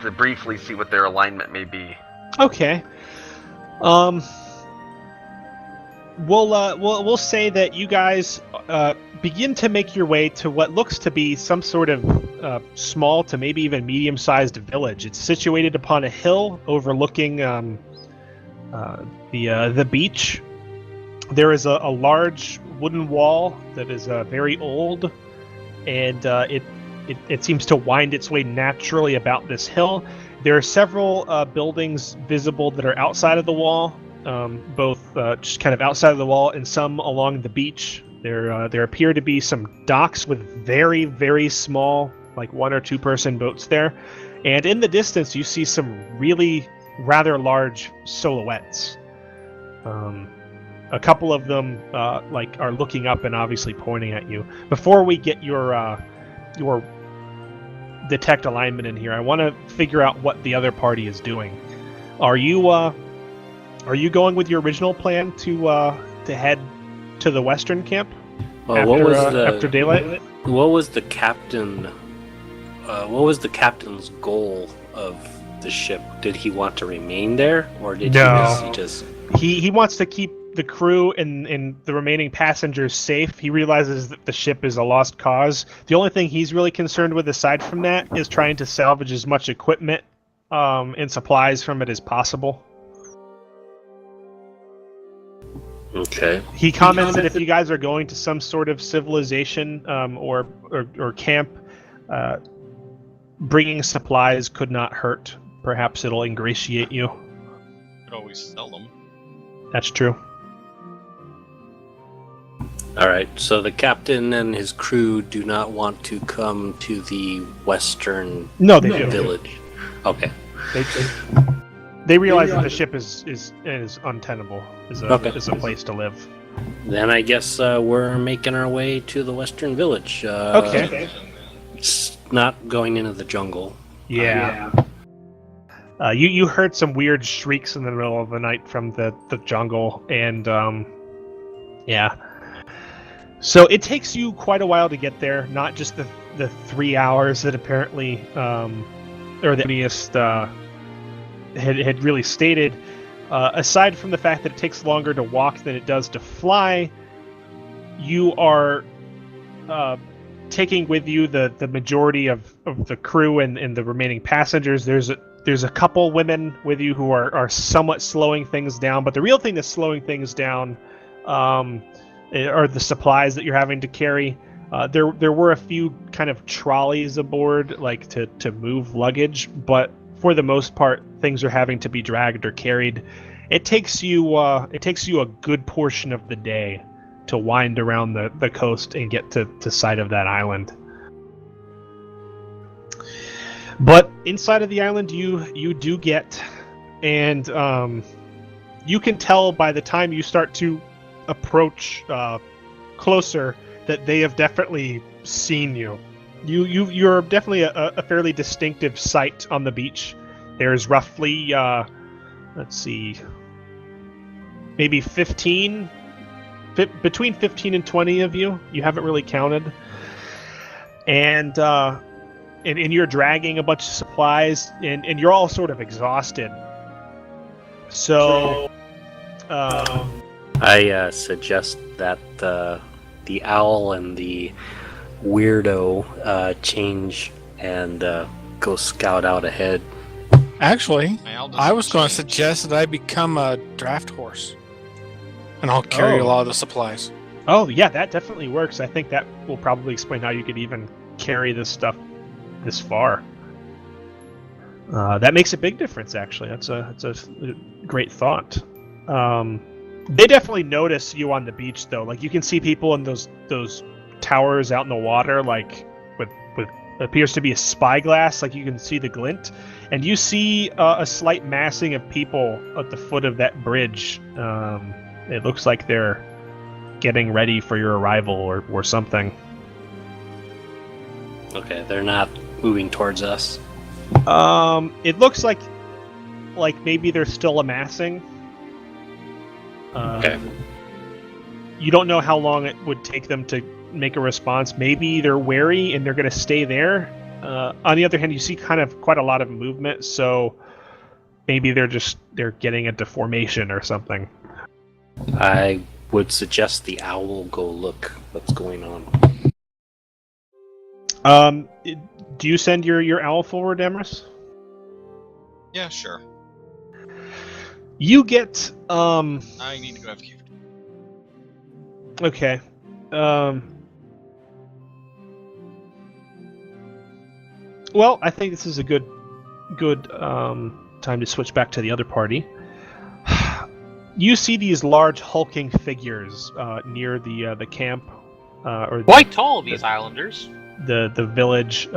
S2: to briefly see what their alignment may be.
S1: Okay. We'll say that you guys begin to make your way to what looks to be some sort of small to maybe even medium-sized village. It's situated upon a hill overlooking the beach. There is a large wooden wall that is very old, and it seems to wind its way naturally about this hill. There are several buildings visible that are outside of the wall, both just kind of outside of the wall and some along the beach. There appear to be some docks with very, very small, like 1 or 2 person boats there. And in the distance, you see some really rather large silhouettes. A couple of them are looking up and obviously pointing at you. Before we get your detect alignment in here, I want to figure out what the other party is doing. Are you going with your original plan to head to the western camp after daylight?
S7: What was the captain? What was the captain's goal of the ship? Did he want to remain there, or did he just?
S1: He wants to keep the crew and the remaining passengers safe. He realizes that the ship is a lost cause. The only thing he's really concerned with, aside from that, is trying to salvage as much equipment and supplies from it as possible.
S7: Okay.
S1: He comments that if you guys are going to some sort of civilization or camp, bringing supplies could not hurt. Perhaps it'll ingratiate you.
S6: Could always sell them.
S1: That's true.
S7: All right. So the captain and his crew do not want to come to the western village. Okay.
S1: They realize that the ship is untenable. Is a place to live.
S7: Then I guess we're making our way to the western village.
S1: Okay.
S7: It's not going into the jungle.
S1: Yeah. You heard some weird shrieks in the middle of the night from the jungle, and yeah. So it takes you quite a while to get there. Not just the 3 hours that apparently, or the earliest had really stated. Aside from the fact that it takes longer to walk than it does to fly, you are taking with you the majority of the crew and the remaining passengers. There's a couple women with you who are somewhat slowing things down, but the real thing that's slowing things down are the supplies that you're having to carry. There were a few kind of trolleys aboard, like to move luggage, but for the most part, things are having to be dragged or carried. It takes you a good portion of the day to wind around the coast and get to sight of that island. But inside of the island, you do get, and you can tell by the time you start to approach closer that they have definitely seen you. You're definitely a fairly distinctive sight on the beach. There's roughly, let's see, maybe between 15 and 20 of you. You haven't really counted. And you're dragging a bunch of supplies, and you're all sort of exhausted. So,
S7: I suggest that the owl and the weirdo change and go scout out ahead.
S5: Actually, I was going to suggest that I become a draft horse, and I'll carry a lot of the supplies.
S1: Oh, yeah, that definitely works. I think that will probably explain how you could even carry this stuff this far. That makes a big difference, actually. That's a great thought. They definitely notice you on the beach, though. Like, you can see people in those towers out in the water, like with appears to be a spyglass. Like, you can see the glint, and you see a slight massing of people at the foot of that bridge. It looks like they're getting ready for your arrival or something.
S7: Okay, they're not moving towards us.
S1: It looks like maybe they're still amassing.
S7: Okay.
S1: You don't know how long it would take them to make a response. Maybe they're wary and they're going to stay there, On the other hand, you see kind of quite a lot of movement, so maybe they're getting into formation or something.
S7: I would suggest the owl go look what's going on.
S1: Do you send your owl forward, Emrys?
S6: Yeah, sure.
S1: You get
S6: I need to go have Keith.
S1: Okay. Well, I think this is a good time to switch back to the other party. You see these large hulking figures near the camp, or
S8: Quite tall, these islanders.
S1: the village.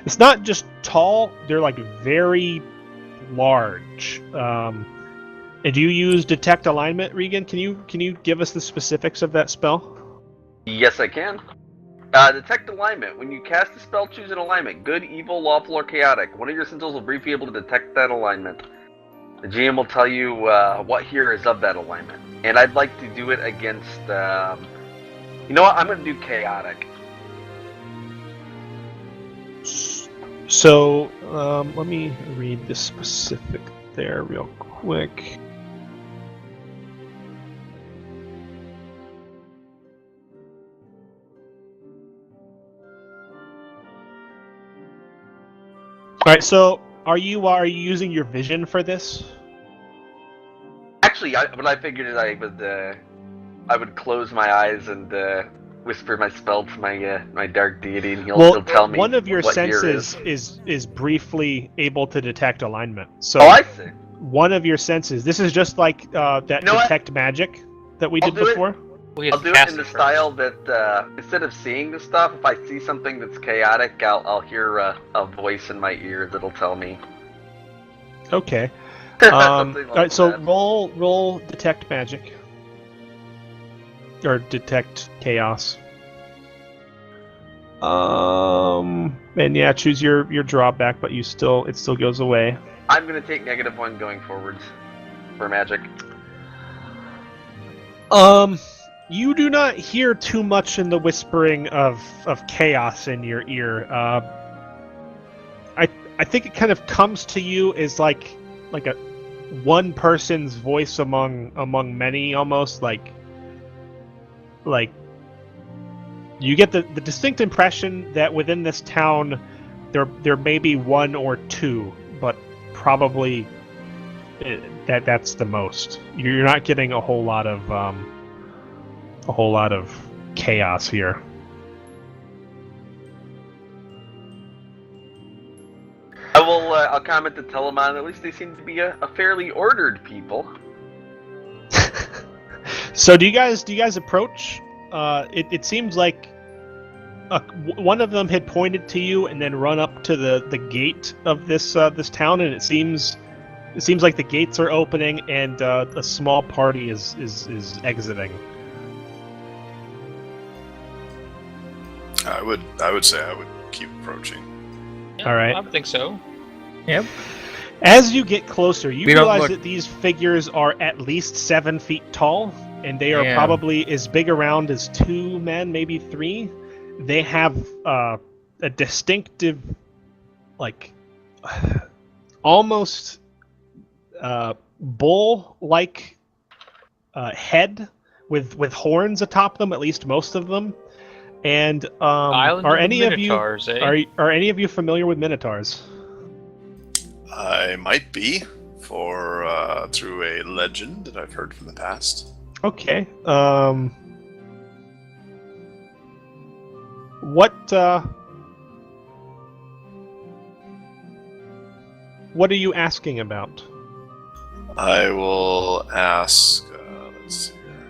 S1: It's not just tall; they're like very large. And do you use detect alignment, Regan? Can you give us the specifics of that spell?
S2: Yes, I can. Detect alignment. When you cast a spell, choose an alignment. Good, evil, lawful, or chaotic. One of your sentinels will briefly be able to detect that alignment. The GM will tell you what here is of that alignment. And I'd like to do it against... you know what? I'm going to do chaotic.
S1: So, let me read the specific there real quick. All right. So, are you using your vision for this?
S2: Actually, what I figured is I would close my eyes and whisper my spell to my dark deity, and he'll tell me.
S1: One of your
S2: what
S1: senses is briefly able to detect alignment. So,
S2: I see.
S1: one of your senses. This is just like that detect magic that we did before.
S2: I'll do it in the style that instead of seeing the stuff, if I see something that's chaotic, I'll hear a voice in my ear that'll tell me.
S1: Okay.
S2: Something like
S1: all right. So
S2: that.
S1: roll detect magic or detect chaos. And yeah, choose your drawback, but it still goes away.
S2: I'm gonna take -1 going forwards for magic.
S1: You do not hear too much in the whispering of chaos in your ear. I think it kind of comes to you as like a one person's voice among many, almost like you get the distinct impression that within this town there may be one or two, but probably that's the most. You're not getting a whole lot of chaos here.
S2: I'll comment to Telemon. At least they seem to be a fairly ordered people.
S1: So do you guys approach? It seems like one of them had pointed to you and then run up to the gate of this town, and it seems like the gates are opening and a small party is exiting.
S4: I would say I would keep approaching.
S8: Yeah,
S1: All right.
S8: I think so.
S3: Yep.
S1: As you get closer, you
S3: We don't
S1: realize
S3: look-
S1: that these figures are at least 7 feet tall, and they are
S3: Yeah.
S1: probably as big around as 2 men, maybe 3. They have a distinctive, like, almost bull-like head with horns atop them, at least most of them. And
S8: Island
S1: are
S8: of
S1: any of you
S8: Minotaurs, eh?
S1: are any of you familiar with minotaurs?
S4: I might be through a legend that I've heard from the past.
S1: Okay. What are you asking about?
S4: I will ask. Let's see here.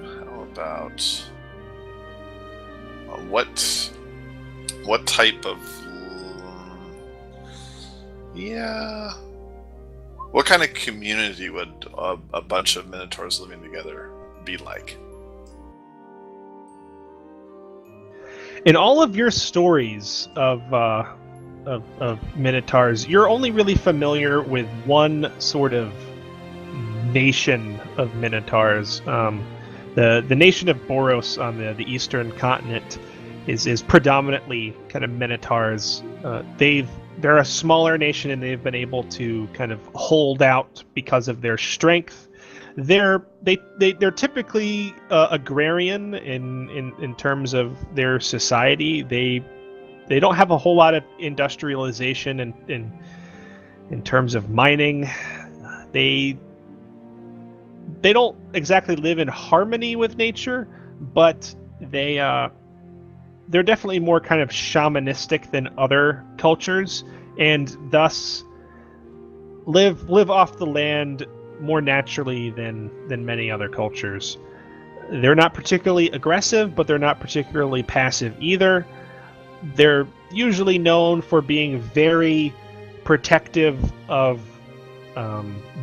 S4: How about what type of? Yeah. What kind of community would a bunch of minotaurs living together be like?
S1: In all of your stories of minotaurs, you're only really familiar with one sort of nation of minotaurs. The nation of Boros on the eastern continent is predominantly kind of Minotaurs. They're a smaller nation, and they've been able to kind of hold out because of their strength. They're typically agrarian in terms of their society. They don't have a whole lot of industrialization in terms of mining. They don't exactly live in harmony with nature, but they're definitely more kind of shamanistic than other cultures, and thus live off the land more naturally than many other cultures. They're not particularly aggressive, but they're not particularly passive either. They're usually known for being very protective of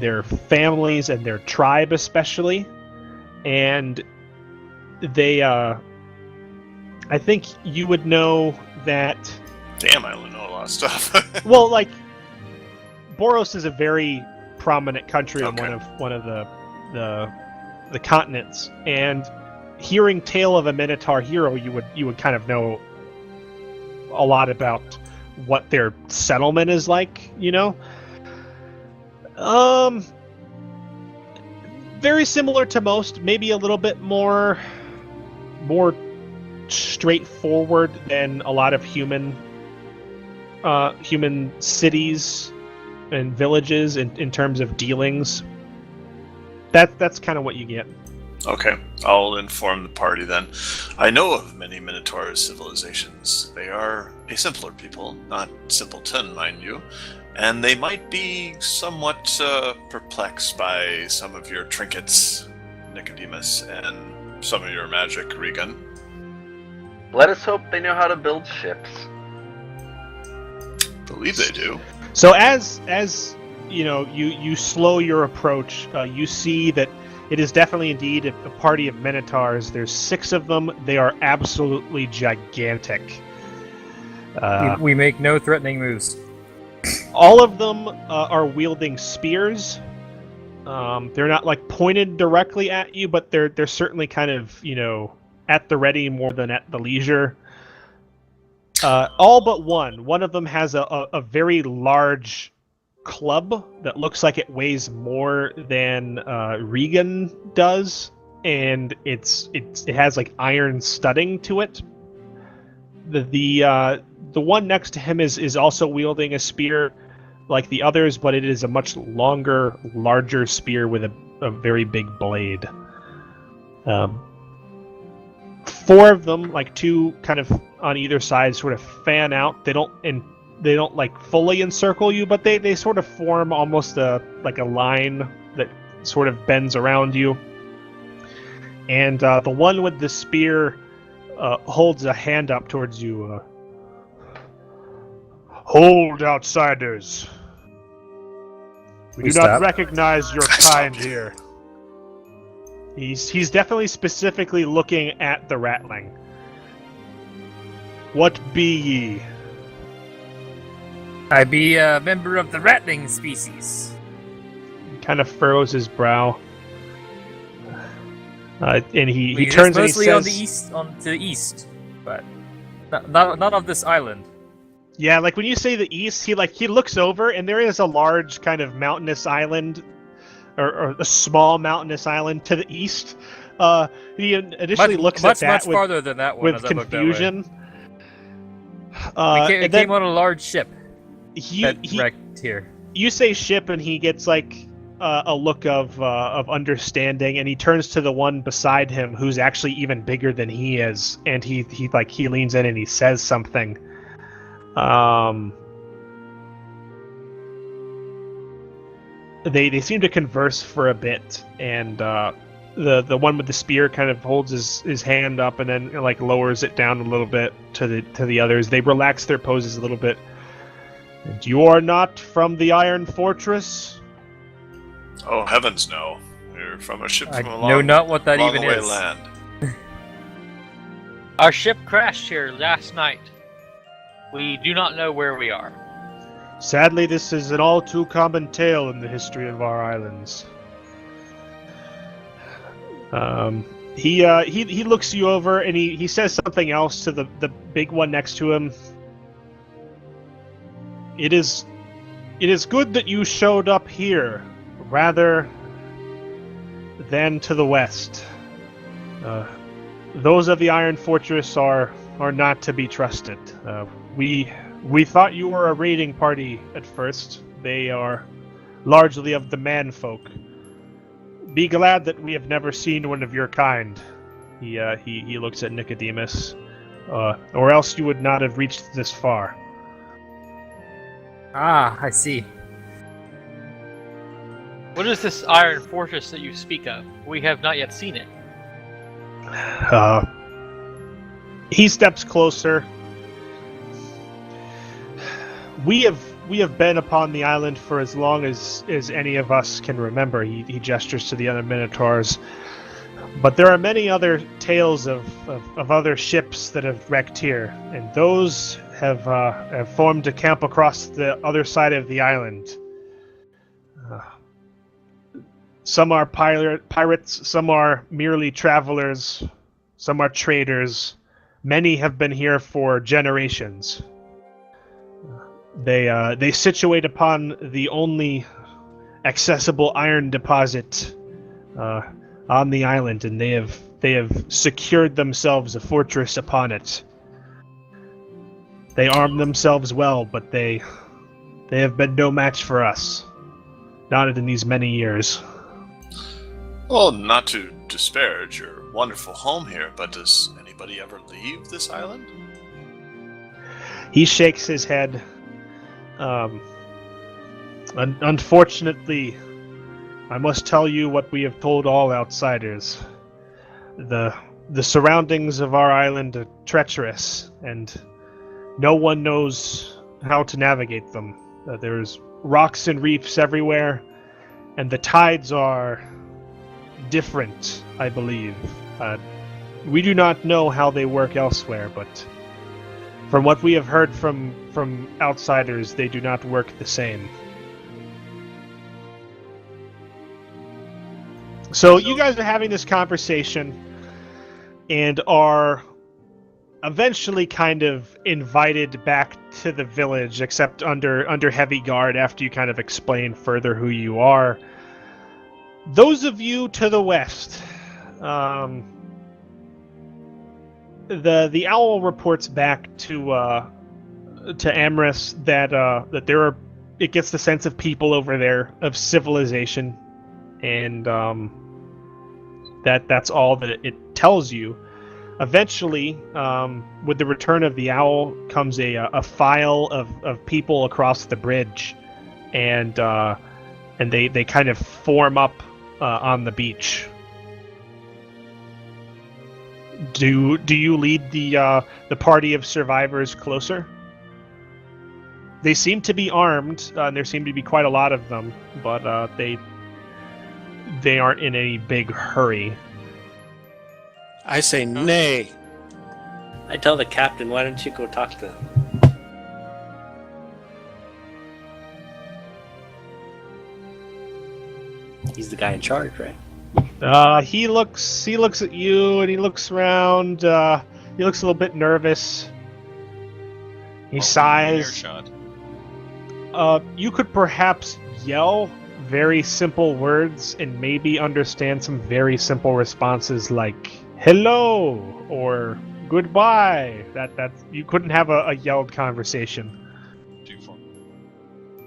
S1: their families and their tribe especially, and they I think you would know that.
S4: Damn, I only know a lot of stuff.
S1: Well, like, Boros is a very prominent country on
S4: Okay.
S1: one of the continents, and hearing tale of a Minotaur hero, you would kind of know a lot about what their settlement is like, you know. Very similar to most, maybe a little bit more straightforward than a lot of human cities and villages in terms of dealings. That's kind of what you get.
S4: Okay, I'll inform the party then. I know of many Minotaur civilizations. They are a simpler people, not simpleton, mind you, and they might be somewhat perplexed by some of your trinkets, Nicodemus, and some of your magic, Regan.
S2: Let us hope they know how to build ships.
S4: Believe they do.
S1: So as you know, you slow your approach. You see that it is definitely indeed a party of Minotaurs. There's 6 of them. They are absolutely gigantic.
S3: We make no threatening moves.
S1: All of them are wielding spears. They're not like pointed directly at you, but they're certainly kind of, you know, at the ready more than at the leisure. All but one. One of them has a very large club that looks like it weighs more than Regan does, and it has like iron studding to it. The one next to him is also wielding a spear like the others, but it is a much longer, larger spear with a very big blade. 4 of them, like 2 kind of on either side, sort of fan out. They don't like fully encircle you, but they sort of form almost like a line that sort of bends around you. And the one with the spear holds a hand up towards you. Hold, outsiders. We do not recognize your kind here. He's definitely specifically looking at the Ratling. What be ye?
S3: I be a member of the Ratling species.
S1: He kind of furrows his brow. And he
S3: We
S1: turns and he
S3: mostly
S1: says...
S3: on the east, but not of this island.
S1: Yeah, like when you say the east, he looks over and there is a large kind of mountainous island, or a small mountainous island to the east. He initially looks at that
S3: much farther than that one
S1: with
S3: as I look that way.
S1: confusion.
S3: It came on a large ship that
S1: He
S3: wrecked here.
S1: you say ship, and he gets like a look of understanding, and he turns to the one beside him, who's actually even bigger than he is, and he leans in and he says something. They seem to converse for a bit, and the one with the spear kind of holds his hand up and then like lowers it down a little bit to the others. They relax their poses a little bit. And you are not from the Iron Fortress?
S4: Oh, heavens no. We're from a ship
S3: I
S4: from a
S3: know
S4: long,
S3: not what that
S4: long
S3: even
S4: away
S3: is.
S4: land.
S8: Our ship crashed here last night. We do not know where we are.
S1: Sadly, this is an all too common tale in the history of our islands. He looks you over and he says something else to the big one next to him. It is good that you showed up here rather than to the west. Those of the Iron Fortress are not to be trusted. We thought you were a raiding party at first. They are largely of the man folk. Be glad that we have never seen one of your kind. He looks at Nicodemus. Or else you would not have reached this far.
S3: Ah, I see.
S8: What is this Iron Fortress that you speak of? We have not yet seen it.
S1: He steps closer. We have been upon the island for as long as any of us can remember. He gestures to the other Minotaurs. But there are many other tales of other ships that have wrecked here, and those have formed a camp across the other side of the island. Some are pirates, some are merely travelers, some are traders. Many have been here for generations. They situate upon the only accessible iron deposit on the island, and they have secured themselves a fortress upon it. They arm themselves well, but they have been no match for us. Not in these many years.
S4: Well, not to disparage your wonderful home here, but does anybody ever leave this island?
S1: He shakes his head. Unfortunately, I must tell you what we have told all outsiders. The surroundings of our island are treacherous, and no one knows how to navigate them. There's rocks and reefs everywhere, and the tides are different, I believe. We do not know how they work elsewhere, but from what we have heard from outsiders, they do not work the same. So you guys are having this conversation and are eventually kind of invited back to the village, except under heavy guard after you kind of explain further who you are. Those of you to the west, the owl reports back to Amris that there are. It gets the sense of people over there, of civilization, and that's all that it tells you. Eventually, with the return of the owl, comes a file of people across the bridge, and they kind of form up on the beach. Do you lead the party of survivors closer? They seem to be armed, and there seem to be quite a lot of them, but they aren't in any big hurry.
S5: I say nay.
S7: I tell the captain, why don't you go talk to them? He's the guy in charge, right?
S1: He looks at you and he looks around. He looks a little bit nervous. He sighs. You could perhaps yell very simple words and maybe understand some very simple responses like hello or goodbye. That you couldn't have a yelled conversation.
S6: Too far.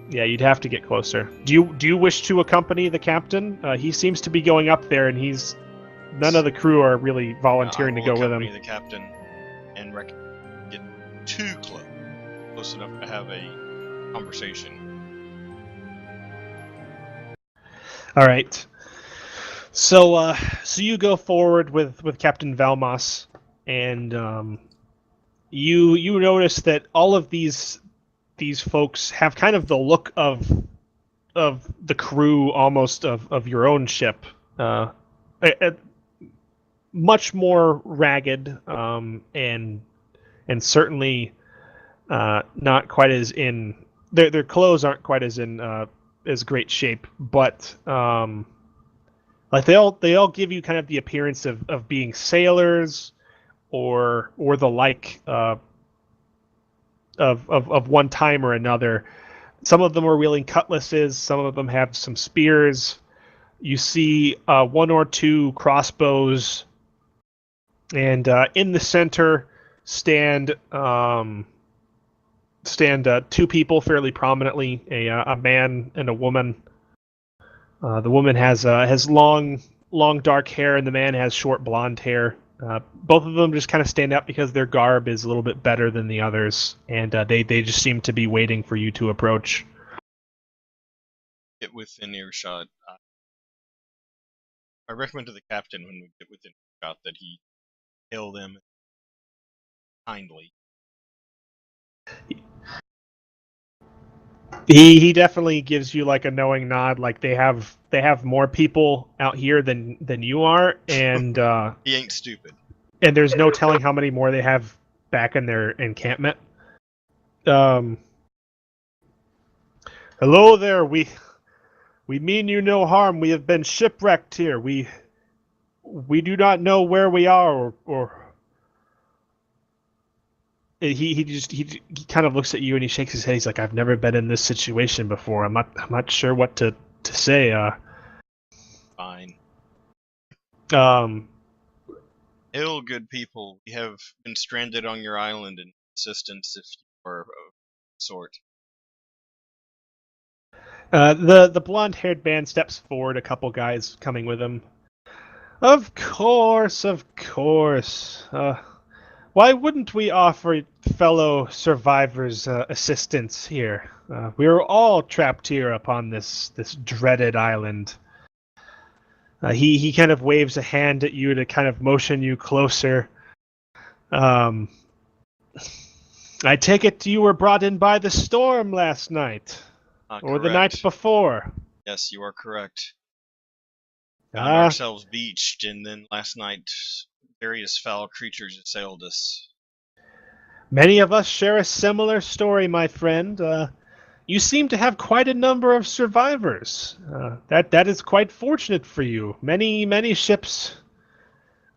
S1: Yeah, you'd have to get closer. Do you wish to accompany the captain? He seems to be going up there, and none of the crew are really volunteering to go with him.
S6: The captain and get too close enough to have a conversation.
S1: All right. So you go forward with Captain Valmos, and you notice that all of these folks have kind of the look of the crew almost of your own ship. Much more ragged, and certainly not quite as in their clothes aren't quite as in as great shape, but Like they all give you kind of the appearance of being sailors or the like of one time or another. Some of them are wielding cutlasses. Some of them have some spears. You see one or two crossbows, and in the center stand two people fairly prominently, a man and a woman. The woman has long dark hair, and the man has short blonde hair. Both of them just kind of stand out because their garb is a little bit better than the others, and they just seem to be waiting for you to approach.
S6: Get within earshot. I recommend to the captain when we get within earshot that he hail them kindly.
S1: He definitely gives you like a knowing nod, like they have more people out here than you are, and
S6: he ain't stupid.
S1: And there's no telling how many more they have back in their encampment. Hello there. We mean you no harm. We have been shipwrecked here. We do not know where we are or he kind of looks at you and he shakes his head. He's like, I've never been in this situation before. I'm not sure what to say.
S6: Fine. Ill, good people. We have been stranded on your island in assistance if you are of sort.
S1: The blonde-haired man steps forward, a couple guys coming with him. Of course. Why wouldn't we offer fellow survivors assistance here? We are all trapped here upon this dreaded island. He kind of waves a hand at you to kind of motion you closer. I take it you were brought in by the storm last night. Or the night before.
S6: Yes, you are correct. Found ourselves beached, and then last night various foul creatures assailed us.
S1: Many of us share a similar story, my friend. You seem to have quite a number of survivors. That is quite fortunate for you. Many ships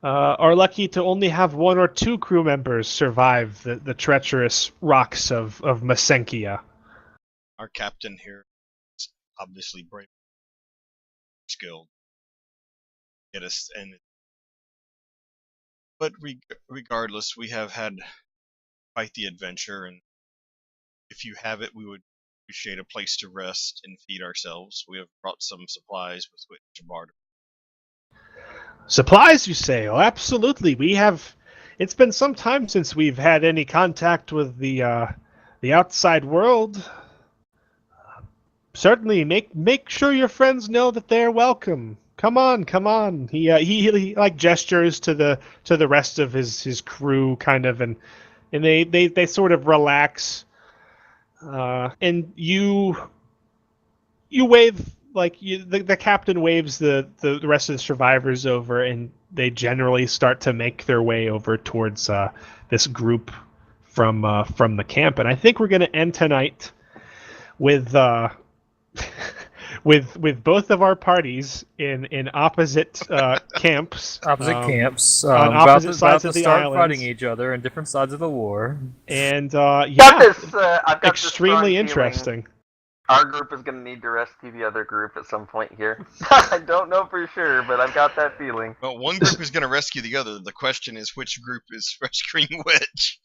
S1: are lucky to only have one or two crew members survive the treacherous rocks of Masenkia.
S6: Our captain here is obviously brave, skilled. Get us in. But regardless, we have had quite the adventure, and if you have it, we would appreciate a place to rest and feed ourselves. We have brought some supplies with which to barter.
S1: Supplies, you say? Oh, absolutely. We have. It's been some time since we've had any contact with the outside world. Certainly, make sure your friends know that they're welcome. Come on. He like gestures to the rest of his crew, kind of, and they sort of relax. And you wave, like the captain waves the rest of the survivors over, and they generally start to make their way over towards this group from the camp. And I think we're going to end tonight with with both of our parties in opposite camps.
S3: Camps.
S1: On opposite sides of the
S3: start
S1: island.
S3: Fighting each other on different sides of the war.
S1: And
S2: I've got
S1: extremely
S2: this
S1: interesting.
S2: Our group is going to need to rescue the other group at some point here. I don't know for sure, but I've got that feeling.
S6: Well, one group is going to rescue the other. The question is which group is rescuing which.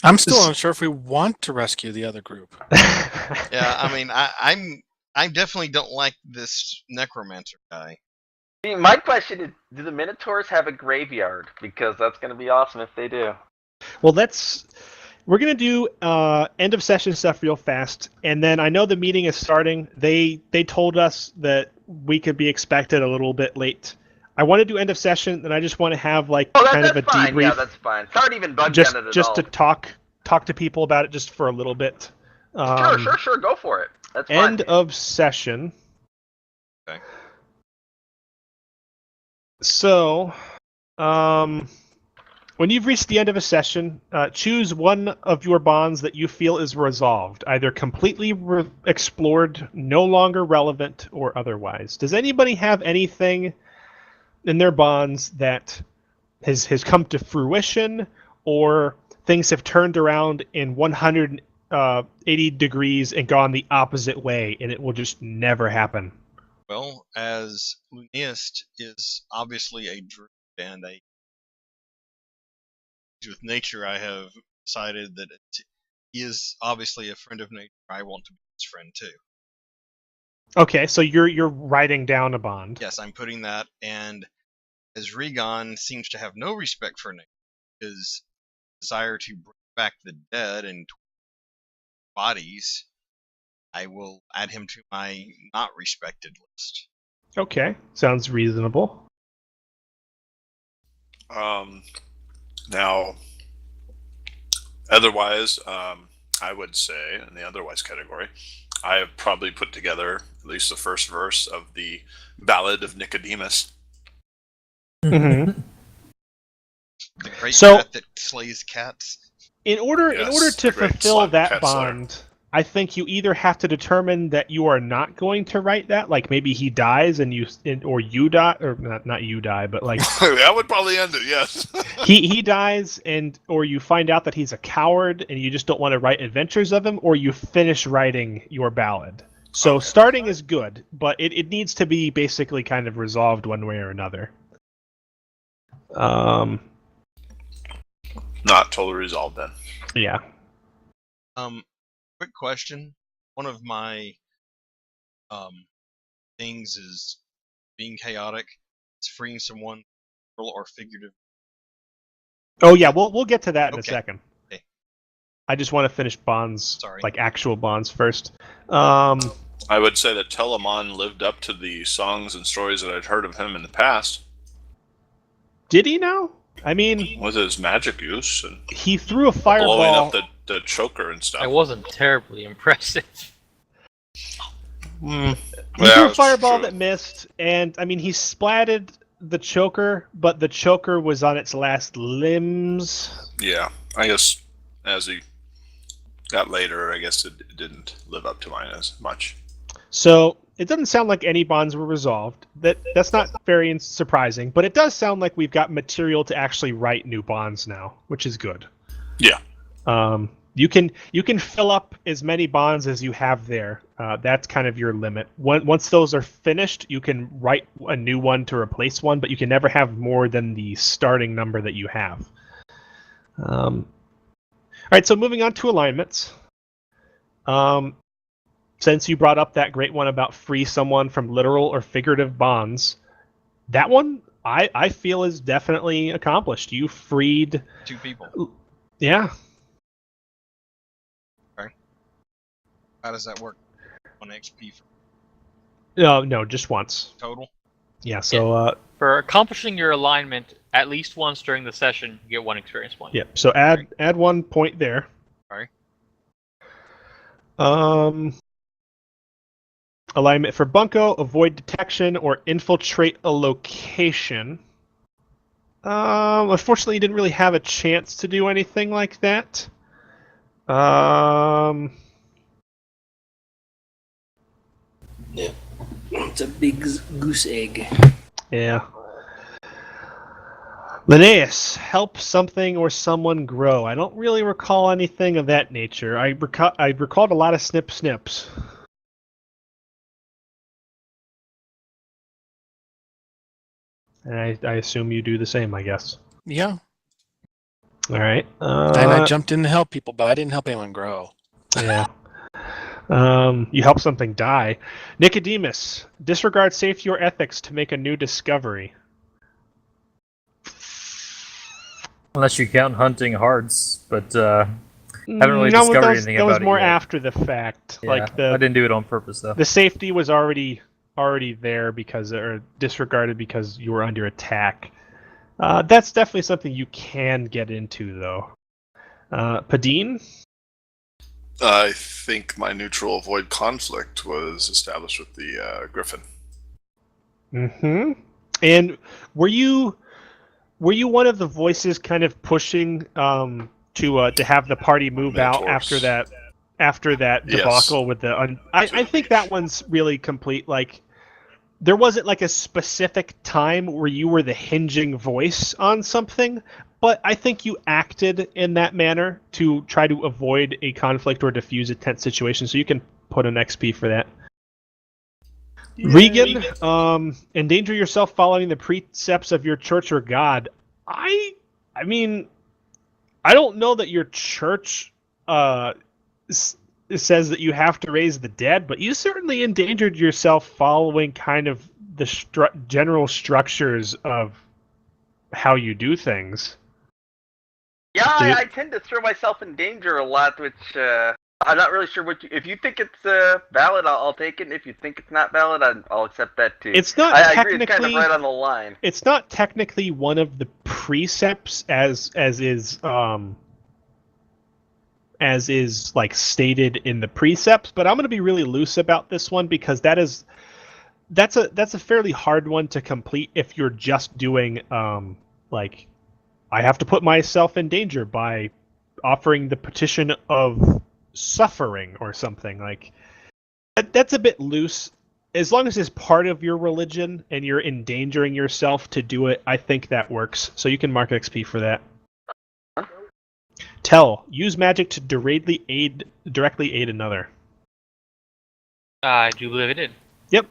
S5: I'm still unsure if we want to rescue the other group.
S6: Yeah, I mean, I definitely don't like this necromancer guy.
S2: See, my question is, do the Minotaurs have a graveyard? Because that's going to be awesome if they do.
S1: Well, we're going to do end of session stuff real fast, and then I know the meeting is starting. They told us that we could be expected a little bit late. I want to do end of session, and I just want to have kind of a
S2: fine.
S1: debrief.
S2: Yeah, that's fine. It's not even bugged on it at all.
S1: Just to talk to people about it just for a little bit.
S2: Sure. Go for it. That's fine.
S1: End of session.
S6: Okay.
S1: So, when you've reached the end of a session, choose one of your bonds that you feel is resolved, either completely explored, no longer relevant, or otherwise. Does anybody have anything bonds that has come to fruition, or things have turned around in 180 degrees and gone the opposite way, and it will just never happen?
S6: Well, as Luneist is obviously a druid and a with nature, I have decided that he is obviously a friend of nature. I want to be his friend too.
S1: Okay, so you're writing down a bond.
S6: Yes, I'm putting that, and as Regon seems to have no respect for nature, his desire to bring back the dead and bodies, I will add him to my not respected list.
S1: Okay, sounds reasonable.
S4: Now, otherwise, I would say, in the otherwise category, I have probably put together at least the first verse of the Ballad of Nicodemus.
S1: Mm-hmm.
S6: The great
S1: So-
S6: cat that slays cats.
S1: In order
S4: Yes,
S1: to
S4: the great
S1: fulfill
S4: slug
S1: that
S4: cat slayer.
S1: bond, I think you either have to determine that you are not going to write that, like maybe he dies or you die, or not you die, but like
S4: That would probably end it, yes.
S1: he dies, or you find out that he's a coward and you just don't want to write adventures of him, or you finish writing your ballad. So
S4: Okay.
S1: starting is good, but it needs to be basically kind of resolved one way or another.
S4: Not totally resolved then.
S1: Yeah.
S6: Quick question. One of my things is being chaotic. Is freeing someone, literal or figurative.
S1: Oh yeah, we'll get to that in a
S6: Okay.
S1: second.
S6: Okay.
S1: I just want to finish bonds,
S6: Sorry.
S1: like actual bonds first.
S4: I would say that Telamon lived up to the songs and stories that I'd heard of him in the past
S1: Did he now? I mean,
S4: with his magic use and
S1: he threw a
S4: blowing
S1: fireball.
S4: up the choker and stuff.
S8: I wasn't terribly impressive.
S1: He threw
S4: Yeah,
S1: a fireball
S4: true.
S1: that missed, and I mean, he splatted the choker, but the choker was on its last limbs.
S4: Yeah, I guess as he got later, I guess it didn't live up to mine as much.
S1: So it doesn't sound like any bonds were resolved. That's not very surprising, but it does sound like we've got material to actually write new bonds now, which is good.
S4: Yeah.
S1: You can fill up as many bonds as you have there. That's kind of your limit. Once those are finished, you can write a new one to replace one, but you can never have more than the starting number that you have. All right, so moving on to alignments. Since you brought up that great one about free someone from literal or figurative bonds, that one I feel is definitely accomplished. You freed
S6: 2 people.
S1: Yeah.
S6: How does that work? 1 XP for
S1: No, just once.
S6: total.
S1: Yeah, so
S8: For accomplishing your alignment at least once during the session, you get 1 experience point.
S1: yeah, so add 1 point there.
S6: Alright.
S1: Alignment for Bunko, avoid detection or infiltrate a location. Unfortunately, you didn't really have a chance to do anything like that.
S7: It's a big goose egg.
S1: Yeah. Linnaeus, help something or someone grow. I don't really recall anything of that nature. I recalled a lot of snips. And I assume you do the same, I guess.
S5: Yeah.
S1: All right.
S5: And I jumped in to help people, but I didn't help anyone grow.
S1: Yeah. You help something die. Nicodemus, disregard safety or ethics to make a new discovery.
S3: Unless you count hunting hards, but haven't really
S1: No,
S3: discovered
S1: that was,
S3: anything
S1: that
S3: about
S1: was
S3: it
S1: more
S3: yet.
S1: after the fact.
S3: Yeah,
S1: Like
S3: I didn't do it on purpose though.
S1: the safety was already there because, or disregarded because you were under attack. That's definitely something you can get into, though. Padine?
S4: I think my neutral avoid conflict was established with the Griffin.
S1: Mm-hmm. And were you one of the voices kind of pushing to have the party move out
S4: Mentors.
S1: after that
S4: Yes.
S1: debacle with the I think that one's really complete. Like there wasn't like a specific time where you were the hinging voice on something, but I think you acted in that manner to try to avoid a conflict or diffuse a tense situation, so you can put an XP for that. Regan, endanger yourself following the precepts of your church or god. I mean, I don't know that your church says that you have to raise the dead, but you certainly endangered yourself following kind of the general structures of how you do things.
S2: Yeah, I tend to throw myself in danger a lot, which I'm not really sure what. If you think it's valid, I'll take it. And if you think it's not valid, I'll accept that too.
S1: It's not
S2: I
S1: technically.
S2: agree, it's kind of right on the line.
S1: It's not technically one of the precepts as is like stated in the precepts, but I'm going to be really loose about this one because that's a fairly hard one to complete if you're just doing like I have to put myself in danger by offering the petition of suffering or something like that's a bit loose. As long as it's part of your religion and you're endangering yourself to do it, I think that works. So you can mark XP for that. Tell, use magic to directly aid another.
S8: I do believe I did.
S1: Yep.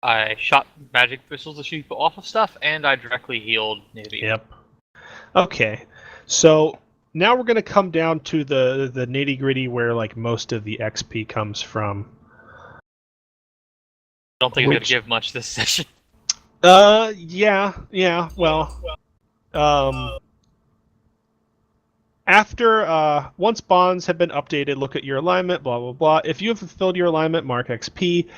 S8: I shot magic missiles to shoot people off of stuff, and I directly healed Navy.
S1: Yep. Okay, so now we're going to come down to the nitty gritty where like most of the XP comes from.
S8: I don't think I'm going to give much this session.
S1: Yeah. Well, after once bonds have been updated, look at your alignment, blah blah blah. If you have fulfilled your alignment, mark XP.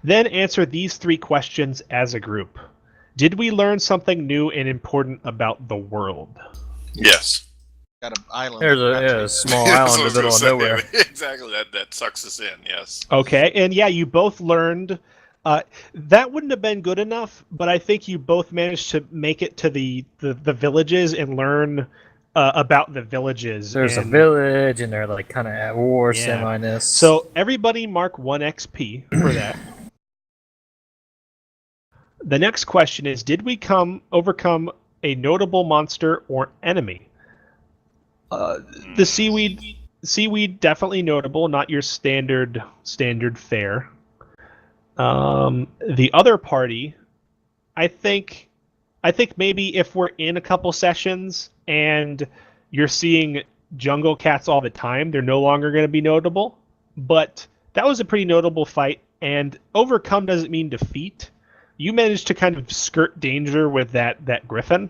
S1: Then answer these 3 questions as a group. Did we learn something new and important about the world?
S4: Yes.
S6: Got an island.
S3: There's a small island in the middle of nowhere.
S4: Exactly. That sucks us in. Yes.
S1: Okay, and yeah, you both learned. That wouldn't have been good enough, but I think you both managed to make it to the villages and learn about the villages.
S3: There's a village, and they're like kind of at war,
S1: Yeah.
S3: semi-ness.
S1: So everybody mark 1 XP for that. The next question is, did we overcome a notable monster or enemy? The seaweed definitely notable, not your standard fare. The other party, I think maybe if we're in a couple sessions and you're seeing jungle cats all the time, they're no longer going to be notable. But that was a pretty notable fight, and overcome doesn't mean defeat. You managed to kind of skirt danger with that griffin.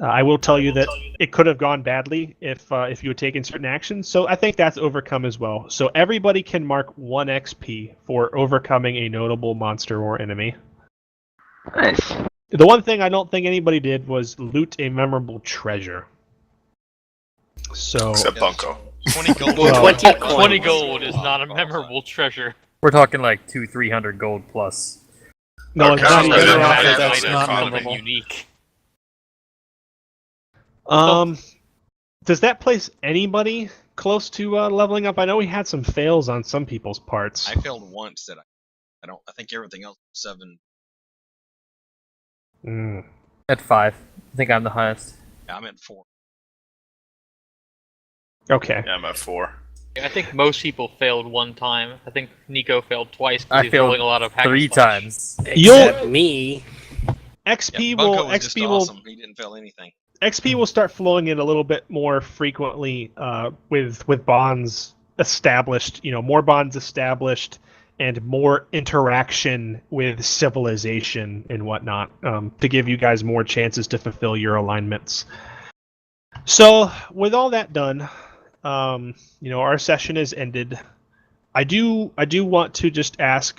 S1: I will tell you that it could have gone badly if you had taken certain actions. So I think that's overcome as well. So everybody can mark 1 XP for overcoming a notable monster or enemy.
S2: Nice.
S1: The one thing I don't think anybody did was loot a memorable treasure. So
S4: Except Bunko.
S6: 20 gold.
S1: Well,
S7: 20
S8: 20
S7: coins.
S8: gold is not a memorable treasure.
S3: We're talking like 200-300 gold plus.
S1: no, it's
S4: Okay,
S1: not
S4: so
S1: even.
S4: that's
S5: that's not
S8: Something
S5: memorable.
S8: unique.
S1: Does that place anybody close to leveling up? I know we had some fails on some people's parts.
S6: I failed once that I don't. I think everything else was 7.
S1: Mm.
S3: At 5. I think I'm the highest.
S6: Yeah, I'm at 4.
S1: Okay.
S4: Yeah, I'm at 4.
S8: I think most people failed one time. I think Nico failed twice. 'cause
S3: I
S8: he's
S3: failed
S8: rolling a lot of hack and
S3: 3
S8: slash.
S3: times.
S7: Except me.
S1: XP
S6: Yeah,
S1: will
S6: Bunko was just
S1: XP will
S6: awesome. He didn't fail anything.
S1: XP will start flowing in a little bit more frequently with bonds established. You know, more bonds established and more interaction with civilization and whatnot to give you guys more chances to fulfill your alignments. So with all that done, our session is ended. I do want to just ask